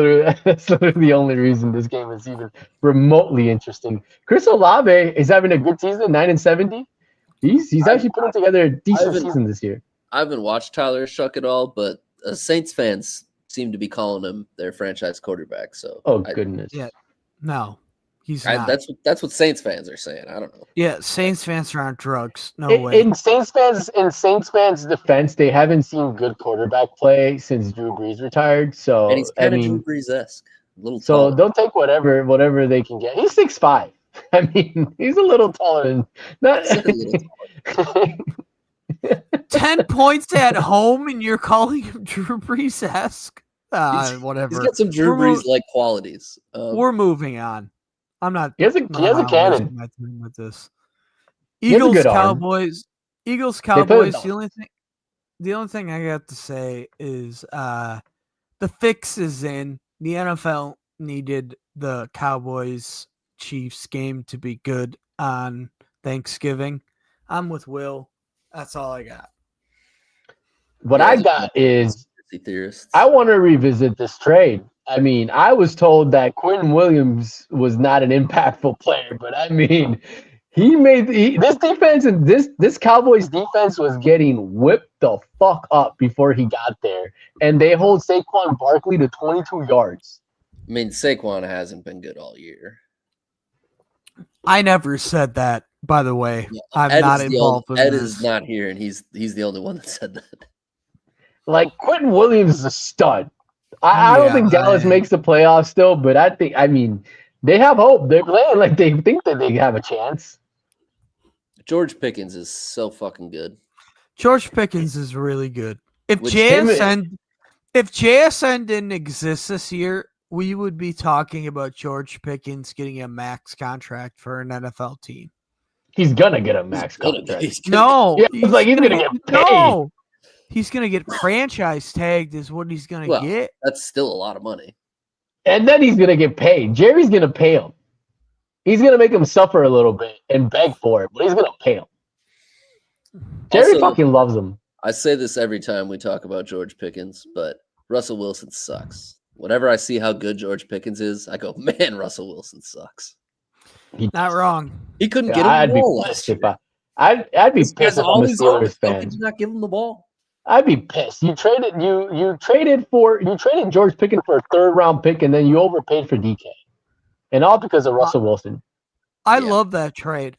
literally the only reason this game is even remotely interesting. Chris Olave is having a good season, 9-70. He's actually putting together a decent season this year. I haven't watched Tyler Shuck at all, but Saints fans seem to be calling him their franchise quarterback. So, goodness, yeah, no, he's not. That's what Saints fans are saying. I don't know. Yeah, Saints fans are on drugs. No way. way. In Saints fans' defense, they haven't seen good quarterback play since Drew Brees retired. So and he's kind of Drew Brees-esque, little. So taller. They'll take whatever they can get. He's 6'5". I mean, he's a little taller than not. 10 points at home, and you're calling him Drew Brees-esque? Whatever. He's got some Drew Brees-like qualities. We're moving on. I'm not. He has a cannon. With this. Eagles Cowboys. The only thing I got to say is the fix is in. The NFL needed the Cowboys Chiefs game to be good on Thanksgiving. I'm with Will. That's all I got. What I got is I want to revisit this trade. I mean, I was told that Quentin Williams was not an impactful player, but I mean, this defense and this Cowboys defense was getting whipped the fuck up before he got there, and they hold Saquon Barkley to 22 yards. I mean, Saquon hasn't been good all year. I never said that, by the way. Yeah, I'm not involved with Ed this. is not here, and he's the only one that said that. Like, Quentin Williams is a stud. I don't think Dallas makes the playoffs still, but I mean, they have hope. They're playing like they think that they have a chance. George Pickens is so fucking good. George Pickens is really good. If JSN didn't exist this year, we would be talking about George Pickens getting a max contract for an NFL team. He's gonna get a max contract. He's he's gonna get paid. No, he's gonna get franchise tagged. Is what he's gonna get. That's still a lot of money. And then he's gonna get paid. Jerry's gonna pay him. He's gonna make him suffer a little bit and beg for it, but he's gonna pay him. Jerry fucking loves him. I say this every time we talk about George Pickens, but Russell Wilson sucks. Whenever I see how good George Pickens is, I go, man, Russell Wilson sucks. Not wrong. He couldn't get him the ball last year. I'd be pissed if I'm a Steelers fan. Did you not give him the ball? I'd be pissed. You traded George Pickens for a third-round pick, and then you overpaid for DK, and all because of Russell Wilson. I love that trade.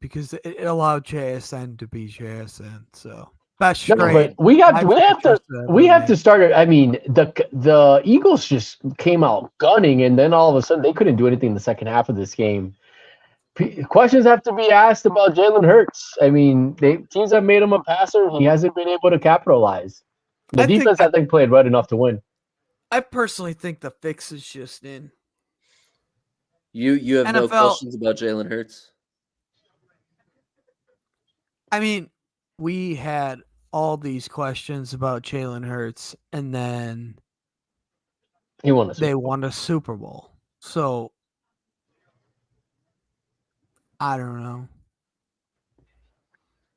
Because it allowed JSN to be JSN. So that's trade. We have to start it. I mean, the Eagles just came out gunning, and then all of a sudden they couldn't do anything in the second half of this game. Questions have to be asked about Jalen Hurts. I mean, teams have made him a passer. He hasn't been able to capitalize. The defense, I think, played right enough to win. I personally think the fix is just in. You have NFL, no questions about Jalen Hurts? I mean, we had all these questions about Jalen Hurts, and then they won a Super Bowl. So I don't know.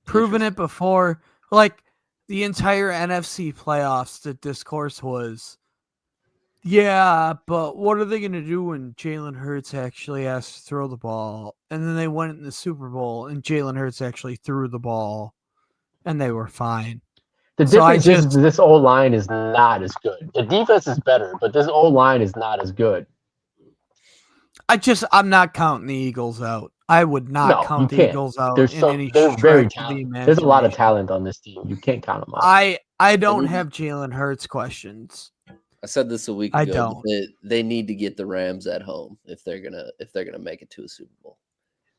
Proven it before, like the entire NFC playoffs, the discourse was, yeah, but what are they going to do when Jalen Hurts actually has to throw the ball? And then they went in the Super Bowl, and Jalen Hurts actually threw the ball, and they were fine. The difference is this O-line is not as good. The defense is better, but this O-line is not as good. I'm not counting the Eagles out. I would not count the Eagles out in any stretch very of the imagination. There's a lot of talent on this team. You can't count them out. I don't have Jalen Hurts questions. I said this a week ago. I don't. They need to get the Rams at home if they're gonna make it to a Super Bowl.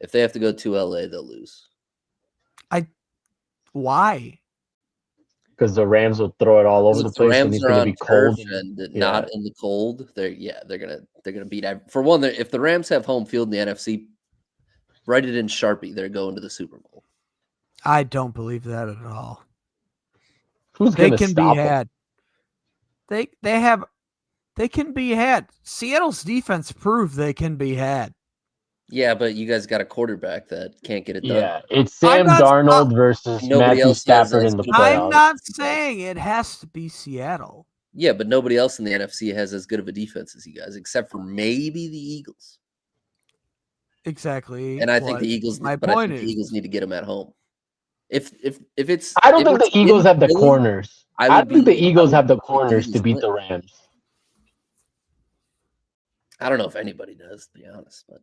If they have to go to LA, they'll lose. Why? Because the Rams will throw it all over the place. Rams are on cold and not in the cold. They're gonna beat. For one, if the Rams have home field in the NFC, write it in Sharpie. They're going to the Super Bowl. I don't believe that at all. Who's they gonna can stop be had. them? They have They can be had. Seattle's defense proved they can be had. Yeah, but you guys got a quarterback that can't get it done. Yeah, it's Sam Darnold versus Matthew Stafford in the playoffs. I'm not saying it has to be Seattle. Yeah, but nobody else in the NFC has as good of a defense as you guys, except for maybe the Eagles. Exactly. And I think the Eagles. The Eagles need to get them at home. If it's, I don't think the Eagles have the corners. I don't think the Eagles have the corners to beat the Rams. I don't know if anybody does, to be honest, but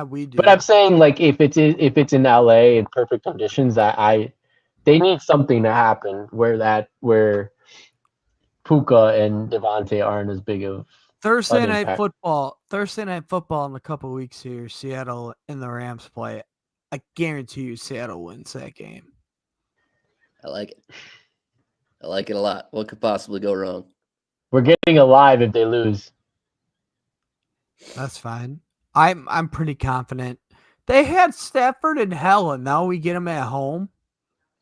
we do. But I'm saying, like, if it's in LA in perfect conditions, they need something to happen where Puka and Devontae aren't as big of Thursday night football in a couple of weeks here. Seattle and the Rams play. I guarantee you, Seattle wins that game. I like it. I like it a lot. What could possibly go wrong? We're getting alive if they lose. That's fine. I'm pretty confident. They had Stafford in hell, and now we get them at home.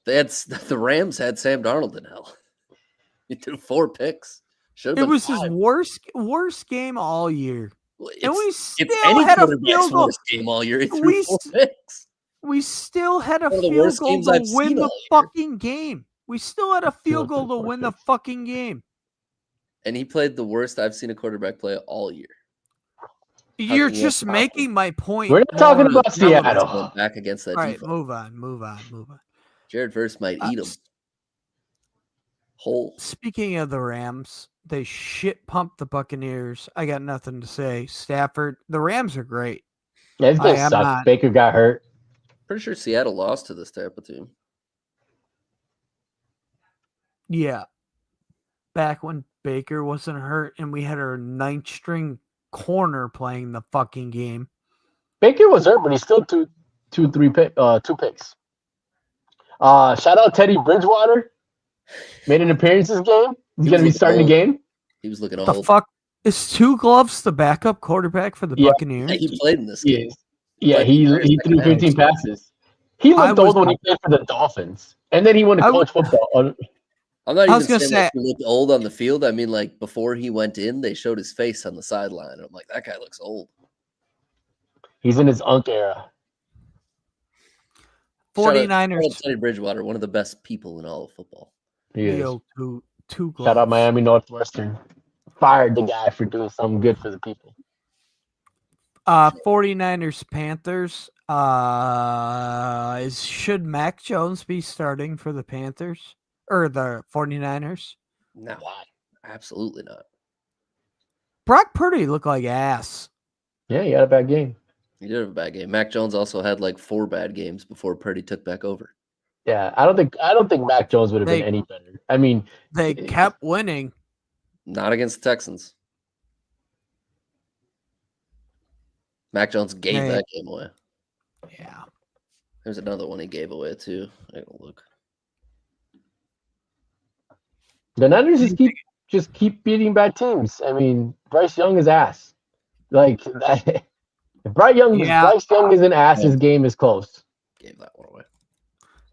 The Rams had Sam Darnold in hell. He threw 4 picks. It was 5. His worst game all year. And we still had a field goal. Worst game all year. He threw 4 picks. We still had a field goal to win the fucking game. We still had a field goal to win the fucking game. And he played the worst I've seen a quarterback play all year. You're just making my point. We're not talking about Seattle. Back against that defense. All right, move on. Jared Verse might eat him whole. Speaking of the Rams, they shit pumped the Buccaneers. I got nothing to say. Stafford, the Rams are great. Yeah, it's gonna suck. Baker got hurt. Pretty sure Seattle lost to this Tampa team. Yeah. Back when Baker wasn't hurt and we had our 9th string corner playing the fucking game. Baker was hurt, but he still two picks. Shout out Teddy Bridgewater. Made an appearance this game. He's going to be starting the game. He was looking old. The fuck? Is Two Gloves the backup quarterback for the Buccaneers? Yeah, he played in this game. Yeah, he threw 15 passes. He looked old when he played for the Dolphins. And then he went to college football. I'm not even saying he looked old on the field. I mean, like, before he went in, they showed his face on the sideline. I'm like, that guy looks old. He's in his unk era. 49ers. Shout out Teddy Bridgewater, one of the best people in all of football. He is. Two Gloves. Shout out Miami Northwestern. Fired the guy for doing something good for the people. 49ers Panthers. Should Mac Jones be starting for the Panthers or the 49ers? No, absolutely not. Brock Purdy looked like ass. Yeah, he had a bad game. He did have a bad game. Mac Jones also had like 4 bad games before Purdy took back over. Yeah, I don't think Mac Jones would have been any better. I mean, they kept winning. Not against the Texans. Mac Jones gave that game away. Yeah. There's another one he gave away too. I gotta look. The Niners just keep beating bad teams. I mean, Bryce Young is ass. Like if Bryce Young is an ass, his game is close. Gave that one away.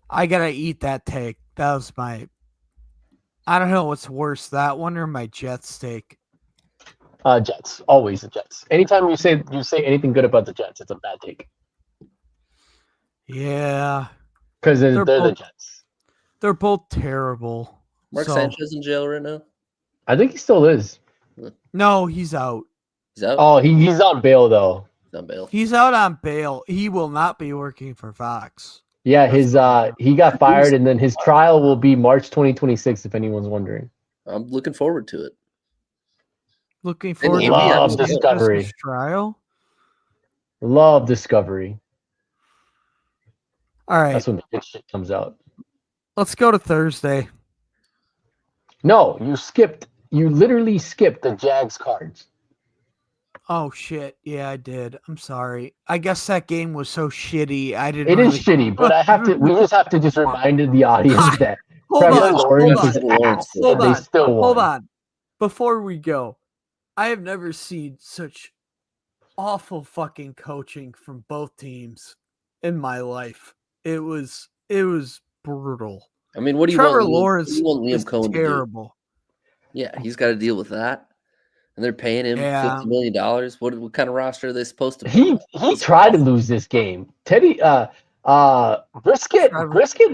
I gotta eat that take. That was my. I don't know what's worse, that one or my Jets take. Jets, always the Jets. Anytime you say anything good about the Jets, it's a bad take. Yeah, because they're the Jets. They're both terrible. Mark Sanchez in jail right now? I think he still is. No, he's out. He's out? Oh, he's on bail though. He's on bail. He's out on bail. He will not be working for Fox. Yeah, he got fired, and then his trial will be March 2026. If anyone's wondering, I'm looking forward to it. Looking forward to love Discovery trial. Love Discovery. All right, that's when the good shit comes out. Let's go to Thursday. No, you literally skipped the Jags cards. Oh shit! Yeah, I did. I'm sorry. I guess that game was so shitty. I didn't. It is shitty, but we just have to remind the audience that Trevor Lawrence is ass. They still won. Hold on. Before we go, I have never seen such awful fucking coaching from both teams in my life. It was brutal. I mean, what do you Trevor want? Lawrence Liam Cohen terrible. to do? Yeah, he's got to deal with that. And they're paying him $50 million. What kind of roster are they supposed to be? He tried to lose this game. Teddy Brisket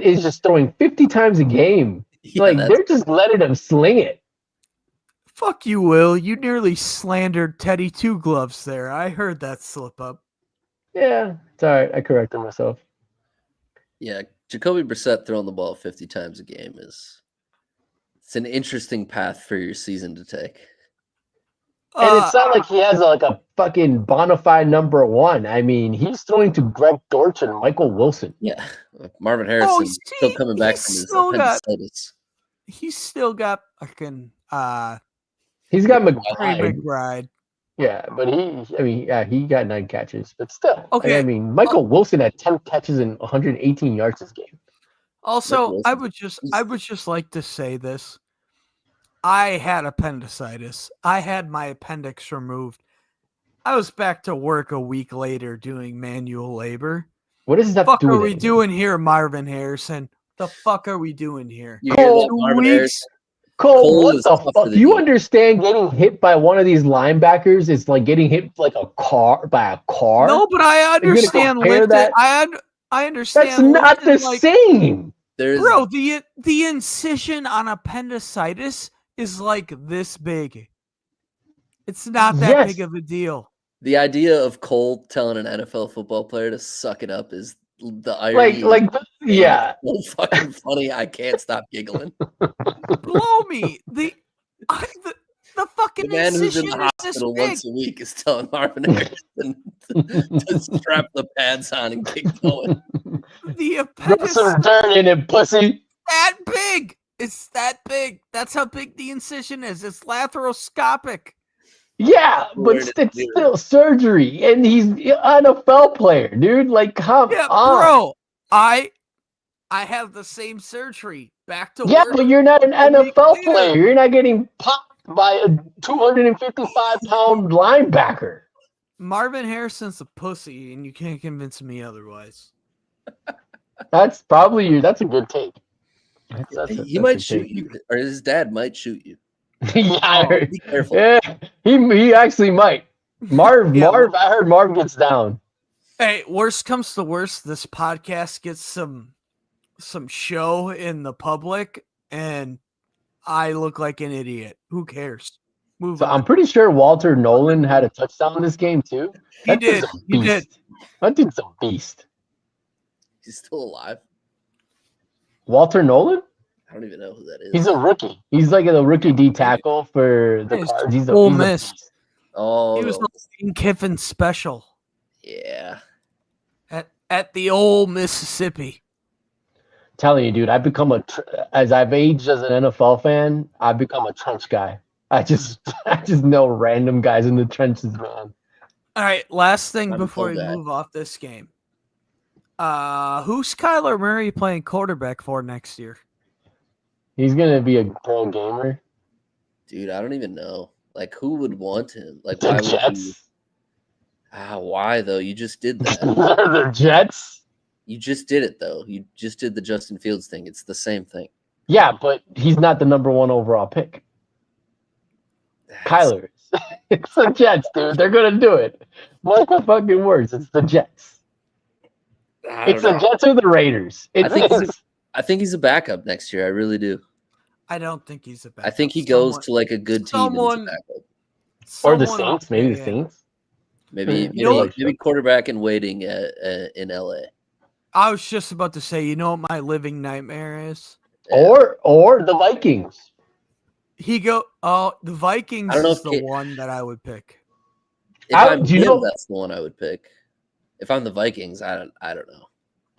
is just throwing 50 times a game. Yeah, they're just letting him sling it. Fuck you, Will. You nearly slandered Teddy Two Gloves there. I heard that slip up. Yeah, it's all right. I corrected myself. Yeah, Jacoby Brissett throwing the ball 50 times a game it's an interesting path for your season to take. And it's not like he has a fucking bona fide number one. I mean, he's throwing to Greg Dortch and Michael Wilson. Yeah, Marvin Harrison still coming back from his appendicitis. He's still got fucking. He's got McBride. Yeah, but he got 9 catches, but still. Okay. I mean, Michael Wilson had 10 catches and 118 yards this game. Also, I would just like to say this. I had appendicitis. I had my appendix removed. I was back to work a week later doing manual labor. What does that fuck are we doing here, Marvin Harrison? The fuck are we doing here? Cole, what the fuck? Do you understand getting hit by one of these linebackers is like getting hit by a car? No, but I understand. I understand. That's not the same. Bro, the incision on appendicitis is like this big. It's not that big of a deal. The idea of Cole telling an NFL football player to suck it up is the irony. Yeah. So fucking funny. I can't stop giggling. Blow me. The fucking the man who's in the incision hospital once a week is telling Marvin Harrison to strap the pads on and get going. The appendix some dirt in it, pussy. That big. It's that big. That's how big the incision is. It's laparoscopic. Yeah, but it's still surgery, and he's an NFL player, dude. Like, come on, bro. I have the same surgery. Back to work. Yeah, but you're not an NFL player. You're not getting popped by a 255-pound linebacker. Marvin Harrison's a pussy, and you can't convince me otherwise. That's a good take. He might shoot you, or his dad might shoot you. Yeah, be careful. Yeah, he actually might. Marv, I heard Marv gets down. Hey, worst comes to worst, this podcast gets some show in the public, and I look like an idiot. Who cares? Move on. I'm pretty sure Walter Nolan had a touchdown in this game too. He did. That dude's a beast. He's still alive. Walter Nolan? I don't even know who that is. He's a rookie. He's like a rookie D tackle for the Cards. He's Ole Miss. Oh, he was the Lane Kiffin special. Yeah. At the old Mississippi. Telling you, dude, as I've aged as an NFL fan, I've become a trench guy. I just know random guys in the trenches, man. All right, last thing before we move off this game. Who's Kyler Murray playing quarterback for next year? He's gonna be a pro gamer. Dude, I don't even know. Like, who would want him? Like, the Jets. Why though? You just did that. The Jets. You just did it though. You just did the Justin Fields thing. It's the same thing. Yeah, but he's not the number 1 overall pick. Kyler is. It's the Jets, dude. They're gonna do it. What the fucking words? It's the Jets. It's the Jets or the Raiders. I think he's a backup next year. I really do. I don't think he's a backup. I think he goes to like a good team as a backup. Or the Saints. Maybe the Saints. Maybe quarterback in waiting in LA. I was just about to say, you know what my living nightmare is? Or the Vikings. The Vikings is the one that I would pick. If I'm him, that's the one I would pick. If I'm the Vikings, I don't know.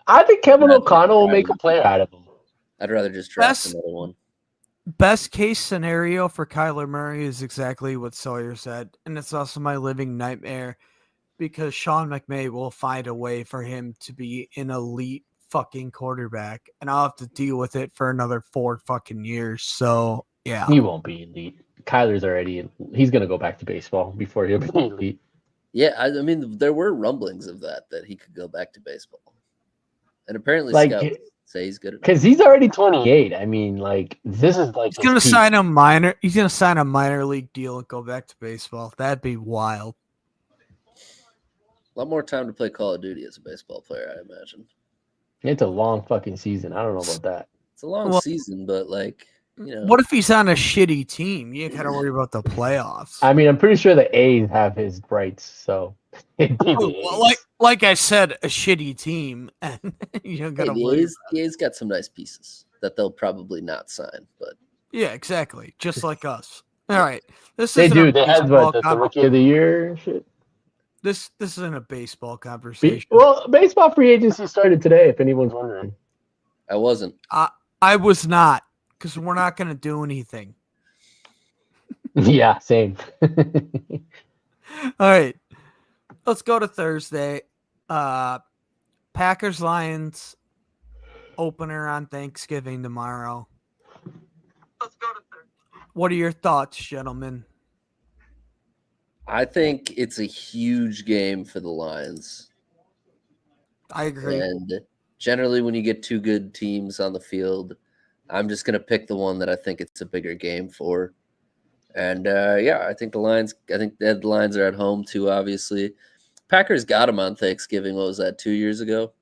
I think Kevin O'Connell will make a player out of him. I'd rather just draft another one. Best case scenario for Kyler Murray is exactly what Sawyer said, and it's also my living nightmare because Sean McVay will find a way for him to be an elite fucking quarterback, and I'll have to deal with it for another 4 fucking years. So, yeah. He won't be elite. Kyler's already he's going to go back to baseball before he'll be elite. Yeah, I mean, there were rumblings of that he could go back to baseball. And apparently say he's good enough. Because he's already 28. I mean, like, this is like he's gonna sign a minor. He's gonna sign a minor league deal and go back to baseball. That'd be wild. A lot more time to play Call of Duty as a baseball player, I imagine. It's a long fucking season. I don't know about that. It's a long season, but like, you know. What if he's on a shitty team? You gotta worry about the playoffs. I mean, I'm pretty sure the A's have his rights, so like I said, a shitty team, and you don't gotta worry. The A's got some nice pieces that they'll probably not sign, but yeah, exactly, just like us. All right, they do. They had the rookie of the year shit. This isn't a baseball conversation. Well, baseball free agency started today. If anyone's wondering, I wasn't. I was not, because we're not going to do anything. Yeah, same. All right, let's go to Thursday. Packers Lions opener on Thanksgiving tomorrow. Let's go to Thursday. What are your thoughts, gentlemen? I think it's a huge game for the Lions. I agree. And generally, when you get two good teams on the field, I'm just going to pick the one that I think it's a bigger game for. And I think the Lions. I think the Lions are at home too. Obviously, Packers got them on Thanksgiving. What was that, 2 years ago?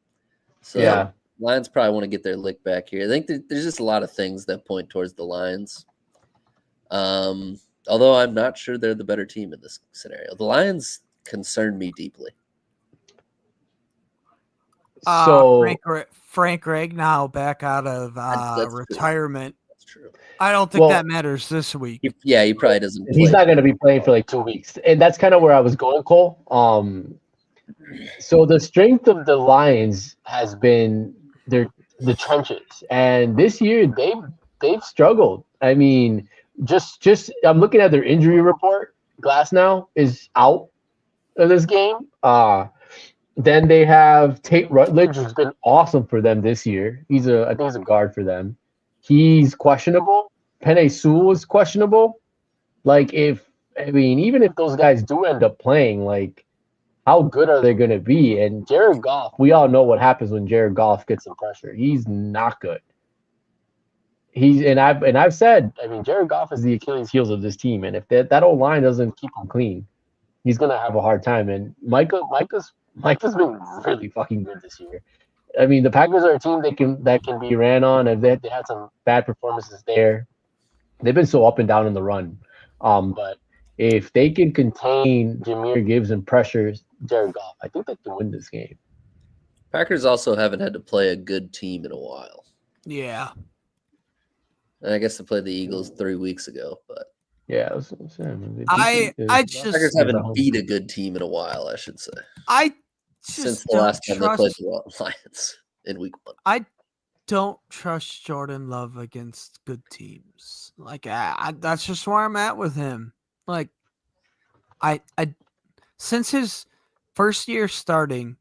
So yeah, Lions probably want to get their lick back here. I think there's just a lot of things that point towards the Lions. Although I'm not sure they're the better team in this scenario. The Lions concern me deeply. So Frank Ragnow back out of that's retirement. True. That's true. I don't think that matters this week. He probably doesn't. He's not going to be playing for like 2 weeks, and that's kind of where I was going, Cole. So the strength of the Lions has been the trenches, and this year they've struggled. I mean, just I'm looking at their injury report. Glasnow is out of this game. Then they have Tate Rutledge, who's been awesome for them this year. I think he's a guard for them. He's questionable. Penei Sewell is questionable. Like, even if those guys do end up playing, like, how good are they going to be? And Jared Goff, we all know what happens when Jared Goff gets some pressure. He's not good. I've said, I mean, Jared Goff is the Achilles heels of this team, and if that old line doesn't keep him clean, he's gonna have a hard time. And Micah's been really fucking good this year. I mean, the Packers are a team that can be ran on, and they had some bad performances there. They've been so up and down in the run, but if they can contain Jahmyr Gibbs and pressures Jared Goff, I think they can win this game. Packers also haven't had to play a good team in a while. Yeah. And I guess they played the Eagles 3 weeks ago, but yeah, Packers haven't beat a good team in a while, I should say. Since the last time they played the Lions in week 1. I don't trust Jordan Love against good teams. Like, that's just where I'm at with him. Like, I since his first year starting,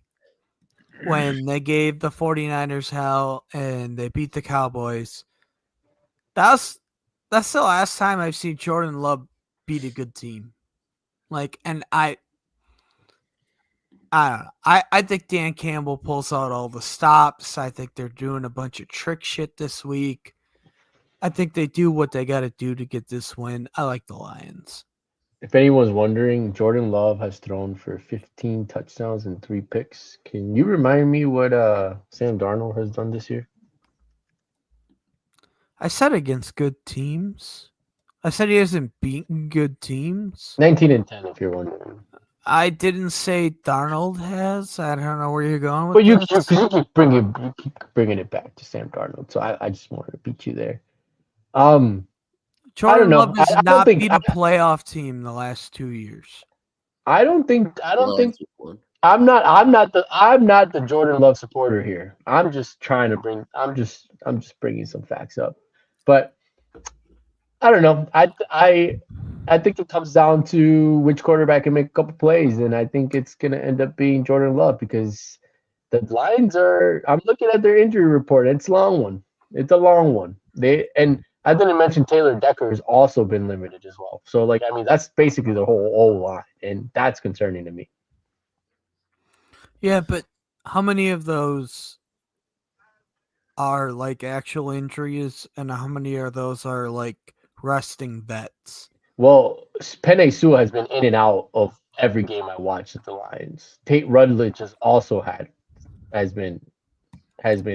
when they gave the 49ers hell and they beat the Cowboys, that's the last time I've seen Jordan Love beat a good team. Like, and I don't know. I think Dan Campbell pulls out all the stops. I think they're doing a bunch of trick shit this week. I think they do what they got to do to get this win. I like the Lions. If anyone's wondering, Jordan Love has thrown for 15 touchdowns and 3 picks. Can you remind me what Sam Darnold has done this year? I said against good teams. I said he hasn't beaten good teams. 19-10, if you're wondering. I didn't say Darnold has. I don't know where you're going with but you this. keep bringing it back to Sam Darnold, so I just wanted to beat you there. Jordan Love has not beat a playoff team the last 2 years. I'm not the Jordan Love supporter here. I'm just bringing some facts up. But I don't know. I think it comes down to which quarterback can make a couple plays, and I think it's going to end up being Jordan Love because the Lions I'm looking at their injury report. It's a long one. I didn't mention Taylor Decker has also been limited as well. So, like, I mean, that's basically the whole line, and that's concerning to me. Yeah, but how many of those are like actual injuries, and how many of those are like resting vets? Well, Penei Sewell has been in and out of every game I watched at the Lions. Tate Rutledge has been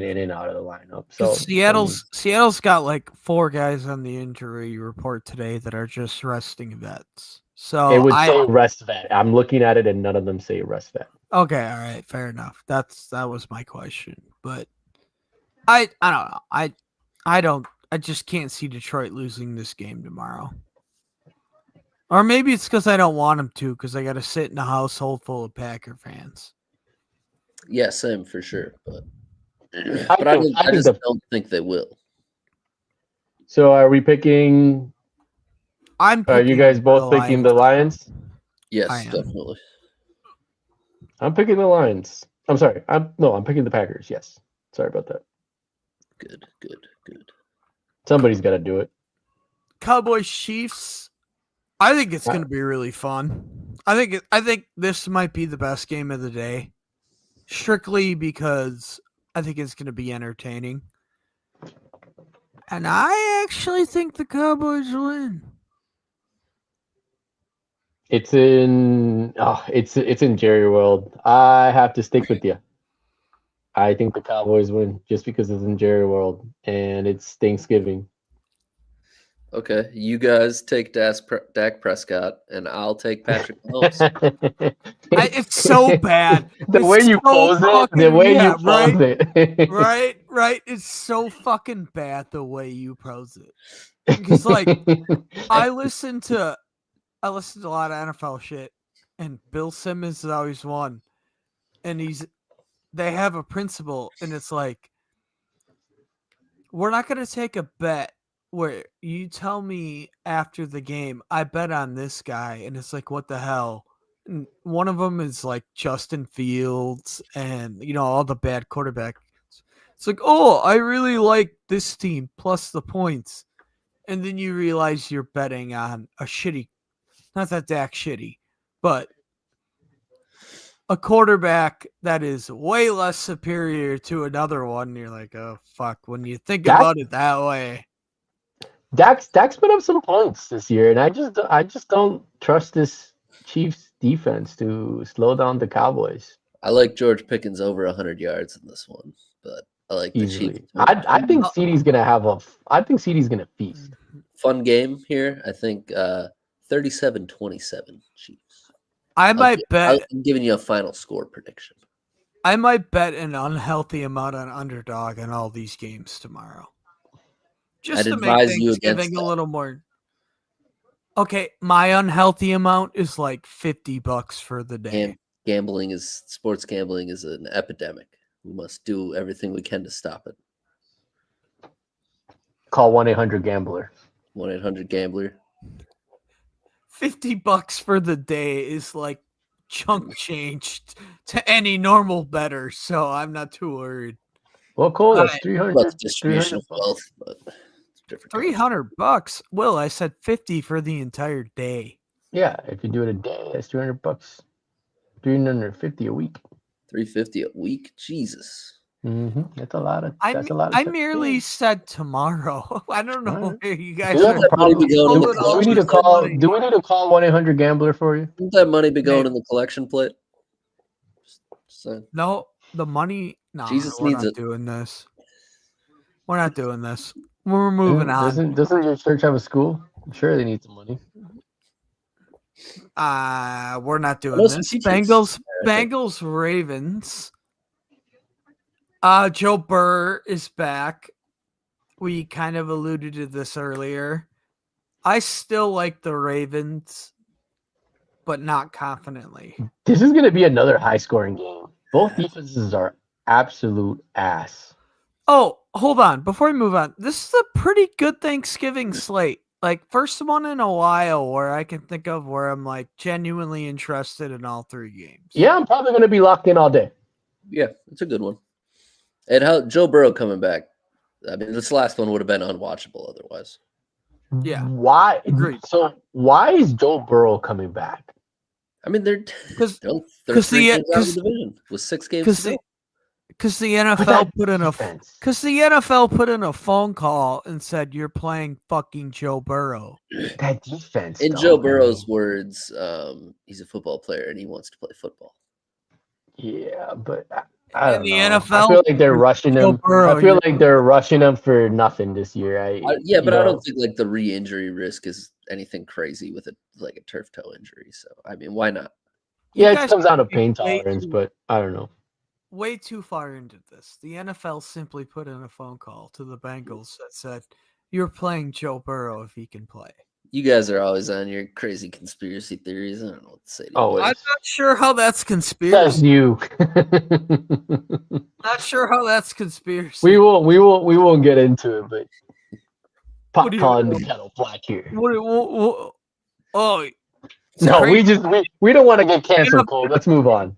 in and out of the lineup. So Seattle's got like 4 guys on the injury report today that are just resting vets. So it would say rest vet. I'm looking at it and none of them say rest vet. Okay, all right, fair enough. That was my question, but I don't know. I just can't see Detroit losing this game tomorrow. Or maybe it's because I don't want them to, because I got to sit in a household full of Packer fans. Yeah, same for sure. But I just don't think they will. So are we picking? Are you guys both picking the Lions? Yes, definitely. I'm picking the Lions. I'm sorry. I'm picking the Packers. Yes. Sorry about that. Good. Somebody's got to do it. Cowboys Chiefs. I think it's going to be really fun. I think this might be the best game of the day, strictly because I think it's going to be entertaining, and I actually think the Cowboys win. It's in Jerry World. I have to stick with you. I think the Cowboys win just because it's in Jerry World and it's Thanksgiving. Okay, you guys take Dak Prescott, and I'll take Patrick Mahomes. It's so bad. The way you pose it. Right. It's so fucking bad the way you pose it. Because like, I listen to a lot of NFL shit, and Bill Simmons is always one, and they have a principle, and it's like, we're not gonna take a bet where you tell me after the game, I bet on this guy, and it's like, what the hell? And one of them is like Justin Fields and, all the bad quarterbacks. It's like, oh, I really like this team plus the points. And then you realize you're betting on a shitty, not that Dak's shitty, but a quarterback that is way less superior to another one. You're like, oh, fuck, when you think about it that way. Dak's put up some points this year, and I just don't trust this Chiefs defense to slow down the Cowboys. I like George Pickens over 100 yards in this one, but I like the Chiefs. I think CeeDee's gonna feast. Fun game here. I think 37-27 Chiefs. I'm giving you a final score prediction. I might bet an unhealthy amount on underdog in all these games tomorrow. Just to make Thanksgiving a little more. Okay, my unhealthy amount is like $50 for the day. Sports gambling is an epidemic. We must do everything we can to stop it. Call 1-800-GAMBLER. 1-800-GAMBLER. $50 for the day is like chunk change to any normal bettor, so I'm not too worried. Well, cool. That's 300. That's distribution of wealth, but $300. Will, I said 50 for the entire day. Yeah, if you do it a day, that's $300. $350 a week. $350 a week. Jesus. Mm-hmm. That's a lot of. I merely said tomorrow. I don't know where you guys are. Do we need to call 1-800-GAMBLER for you? Wouldn't that money be going in the collection plate? No, the money. No, Jesus we're needs not it. doing this. We're not doing this. We're moving on. Doesn't your church have a school? I'm sure they need some money. We're not doing this. Bengals, Ravens. Joe Burr is back. We kind of alluded to this earlier. I still like the Ravens, but not confidently. This is going to be another high-scoring game. Both defenses are absolute ass. Oh, hold on. Before we move on, this is a pretty good Thanksgiving slate. Like, first one in a while where I can think of where I'm, like, genuinely interested in all 3 games. Yeah, I'm probably going to be locked in all day. Yeah, it's a good one. And how Joe Burrow coming back. I mean, this last one would have been unwatchable otherwise. Yeah. Why? Agreed. So why is Joe Burrow coming back? I mean, they're 3 games out of the division with 6 games to go. Because the NFL put in a phone call and said you're playing fucking Joe Burrow. That defense. In Joe Burrow's words, he's a football player and he wants to play football. Yeah, but I don't know. NFL, I feel like they're rushing him. I feel like they're rushing him for nothing this year. But I don't think like the re-injury risk is anything crazy with a turf toe injury. So I mean, why not? Yeah, it comes down to pain tolerance, but I don't know. Way too far into this. The NFL simply put in a phone call to the Bengals that said, "You're playing Joe Burrow if he can play." You guys are always on your crazy conspiracy theories. I don't know what to say to you. Oh, I'm not sure how that's conspiracy. That's you. Not sure how that's conspiracy. We won't get into it, but pot calling the kettle black here. Oh, no, crazy. we don't want to get canceled, Cole. Let's move on.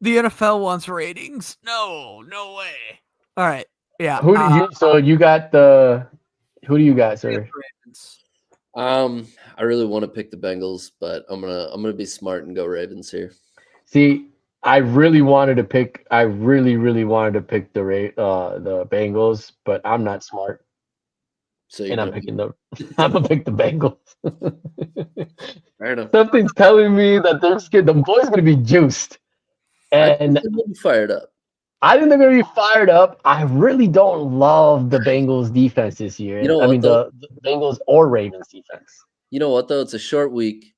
The NFL wants ratings. No way. All right, yeah. Who you got who do you got, sir? I really want to pick the Bengals, but I'm gonna be smart and go Ravens here. See, I really wanted to pick. I really wanted to pick the Bengals, but I'm not smart. So I'm gonna pick the Bengals. Fair enough. Something's telling me that the boys gonna be juiced, and they'll be fired up. I think they're going to be fired up. I really don't love the Bengals defense this year. The Bengals or Ravens defense. You know what, though? It's a short week.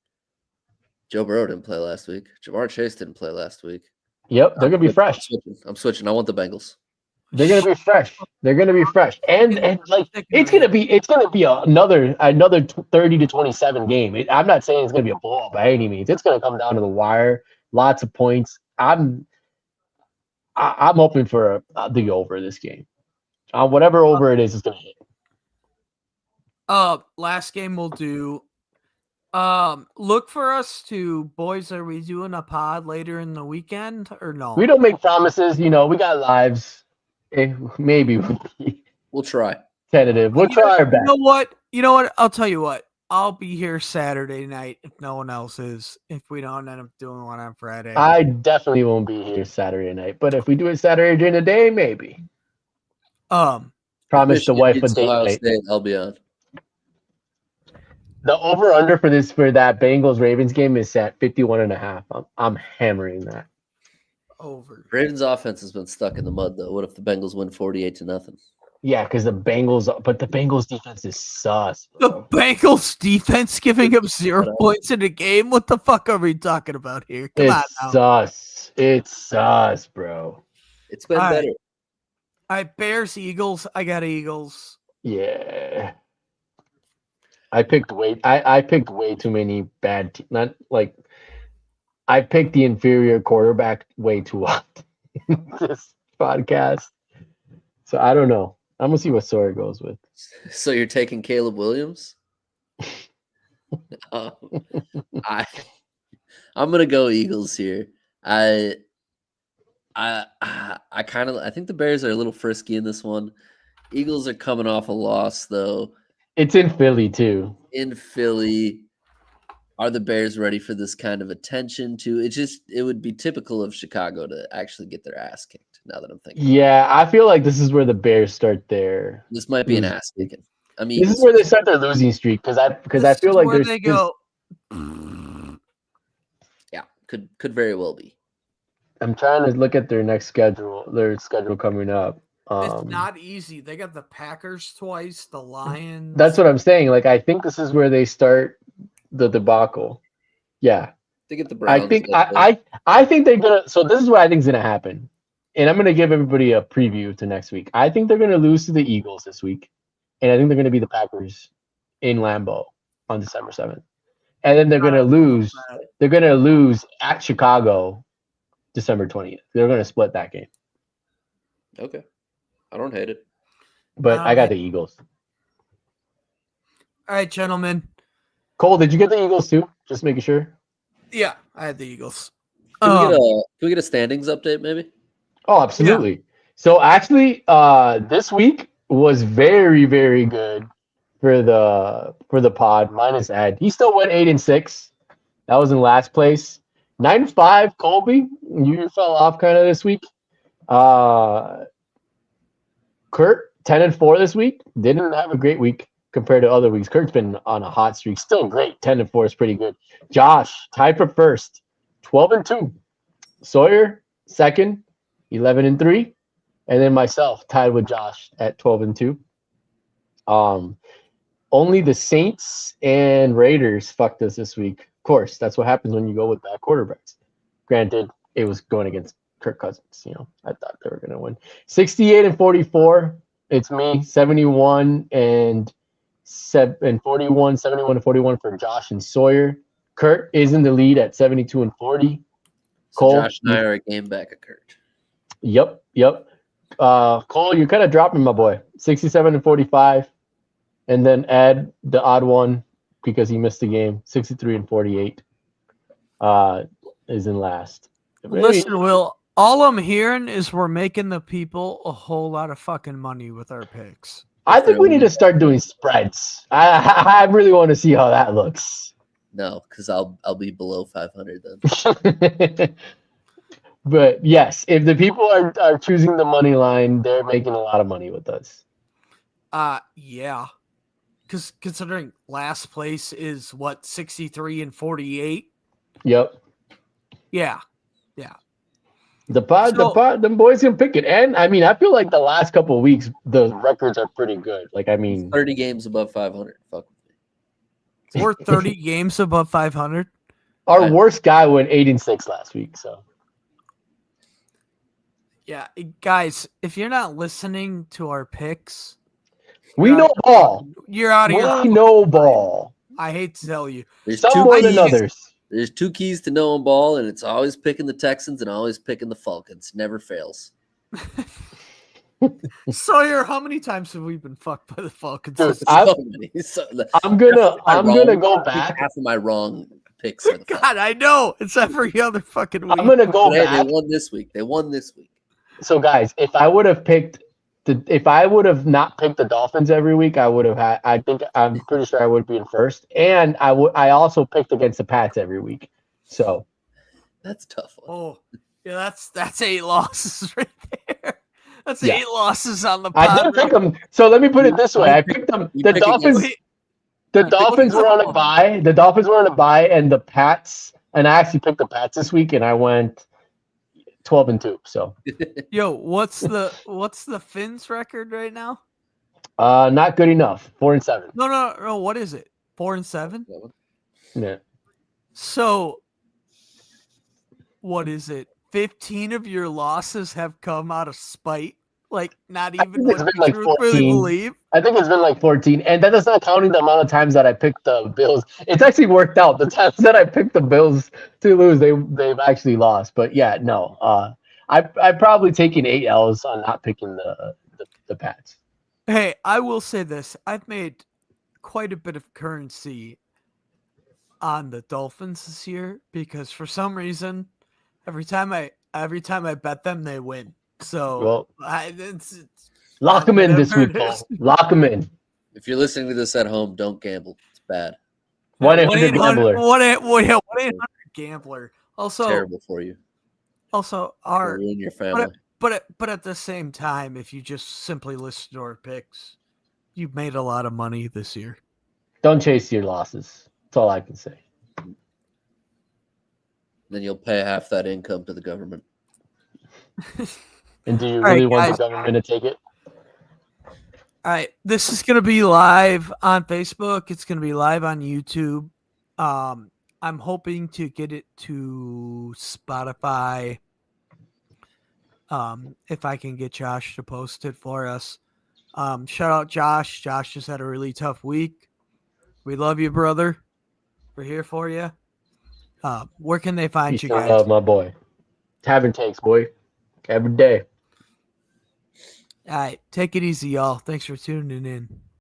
Joe Burrow didn't play last week. Jamar Chase didn't play last week. Yep, they're going to be fresh. I'm switching. I want the Bengals. They're going to be fresh. And it's going to be another 30-27 game. I'm not saying it's going to be a blowout by any means. It's going to come down to the wire. Lots of points. I'm hoping for the over this game. Whatever over it is, it's going to hit. Last game we'll do. Look for us to, boys, are we doing a pod later in the weekend or no? We don't make promises. We got lives. Maybe we'll try. Tentative. We'll try our best. You know what? I'll tell you what. I'll be here Saturday night if no one else is. If we don't end up doing one on Friday, I definitely won't be here Saturday night. But if we do it Saturday during the day, maybe. Promise the wife a date night. I'll be on. The over under for that Bengals Ravens game is at 51.5. I'm hammering that. Over. Ravens offense has been stuck in the mud though. What if the Bengals win 48-0? Yeah, because the Bengals defense is sus. Bro. The Bengals defense giving up 0 points in a game? What the fuck are we talking about here? Come on now. Sus. It's sus, bro. It's been better. All right, Bears, Eagles. I got Eagles. Yeah. I picked way too many bad I picked the inferior quarterback way too often in this podcast. So I don't know. I'm gonna see what Sawyer goes with. So you're taking Caleb Williams? I'm gonna go Eagles here. I think the Bears are a little frisky in this one. Eagles are coming off a loss though. It's in Philly too. In Philly. Are the Bears ready for this kind of attention too? It would be typical of Chicago to actually get their ass kicked. Now that I'm thinking. Yeah, I feel like this is where the Bears start there. This might be an ass kicking. I mean, this is where they start their losing streak because I feel like where they go. Yeah, could very well be. I'm trying to look at their schedule coming up. It's not easy. They got the Packers twice, the Lions. That's what I'm saying. Like I think this is where they start the debacle. Yeah. They get the Browns. I think they're gonna. So this is what I think is gonna happen. And I'm going to give everybody a preview to next week. I think they're going to lose to the Eagles this week. And I think they're going to be the Packers in Lambeau on December 7th. And then they're going to lose. They're going to lose at Chicago December 20th. They're going to split that game. Okay. I don't hate it. But I got the Eagles. All right, gentlemen. Cole, did you get the Eagles too? Just making sure. Yeah, I had the Eagles. Can we get a standings update maybe? Oh, absolutely. Yeah. So actually, this week was very, very good for the pod. Minus Ed, he still went 8-6. That was in last place. 9-5, Colby. You fell off kind of this week. Kurt 10-4 this week. Didn't have a great week compared to other weeks. Kurt's been on a hot streak. Still great. 10-4 is pretty good. Josh tied for first, 12-2. Sawyer second, 11-3, and then myself tied with Josh at 12-2. Only the Saints and Raiders fucked us this week. Of course, that's what happens when you go with bad quarterbacks. Granted, it was going against Kirk Cousins. I thought they were going to win. 68-44. It's me. 71 and 41. 71-41 for Josh and Sawyer. Kurt is in the lead at 72-40. So Cole, Josh and I are a game back at Kurt. Yep. Cole, you're kind of dropping, my boy. 67-45. And then add the odd one because he missed the game. 63-48 is in last. Listen, Will, all I'm hearing is we're making the people a whole lot of fucking money with our picks. I think we need to start doing spreads. I really want to see how that looks. No, because I'll be below 500 then. But yes, if the people are choosing the money line, they're making a lot of money with us. Yeah. Because considering last place is 63-48. Yep. Yeah. The boys can pick it, and I mean, I feel like the last couple of weeks the records are pretty good. 30 games above 500. Fuck. We're 30 games above 500. Our worst guy went 8-6 last week. So. Yeah, guys, if you're not listening to our picks. We know ball. You're out of your. We know ball. I hate to tell you. Some more than others. There's two keys to knowing ball, and it's always picking the Texans and always picking the Falcons. Never fails. Sawyer, how many times have we been fucked by the Falcons? Dude, I'm gonna go back. Half of my wrong picks are the Falcons. God, I know. It's every other fucking week. I'm gonna go back. They won this week. So guys, if I would have not picked the Dolphins every week, I'm pretty sure I would be in first. And I also picked against the Pats every week. So that's tough. Oh, yeah, that's 8 losses right there. That's 8 losses on the pod. I didn't pick them. So let me put it this way. I picked them. The Dolphins were on a bye. The Dolphins were on a bye, and the Pats, and I actually picked the Pats this week, and I went 12-2. So, yo, what's the Finns record right now? Not good enough. 4-7. No. What is it? 4-7? Yeah. So, what is it? 15 of your losses have come out of spite. Not even what you truthfully believe. I think it's been like 14, and that is not counting the amount of times that I picked the Bills. It's actually worked out. The times that I picked the Bills to lose, they've actually lost. But yeah, no. I've probably taken 8 L's on not picking the Pats. Hey, I will say this: I've made quite a bit of currency on the Dolphins this year because for some reason, every time I bet them, they win. So lock them in this week, Paul. Lock them in. If you're listening to this at home, don't gamble. It's bad. 1-800-GAMBLER. 1-800-GAMBLER. Also terrible for you. Also, ruin your family. But at the same time, if you just simply listen to our picks, you've made a lot of money this year. Don't chase your losses. That's all I can say. Then you'll pay half that income to the government. And do you really want the government to take it? All right. This is going to be live on Facebook. It's going to be live on YouTube. I'm hoping to get it to Spotify. If I can get Josh to post it for us. Shout out Josh. Josh just had a really tough week. We love you, brother. We're here for you. Where can they find you guys? My boy. Tavern Takes, boy. Every day. All right. Take it easy, y'all. Thanks for tuning in.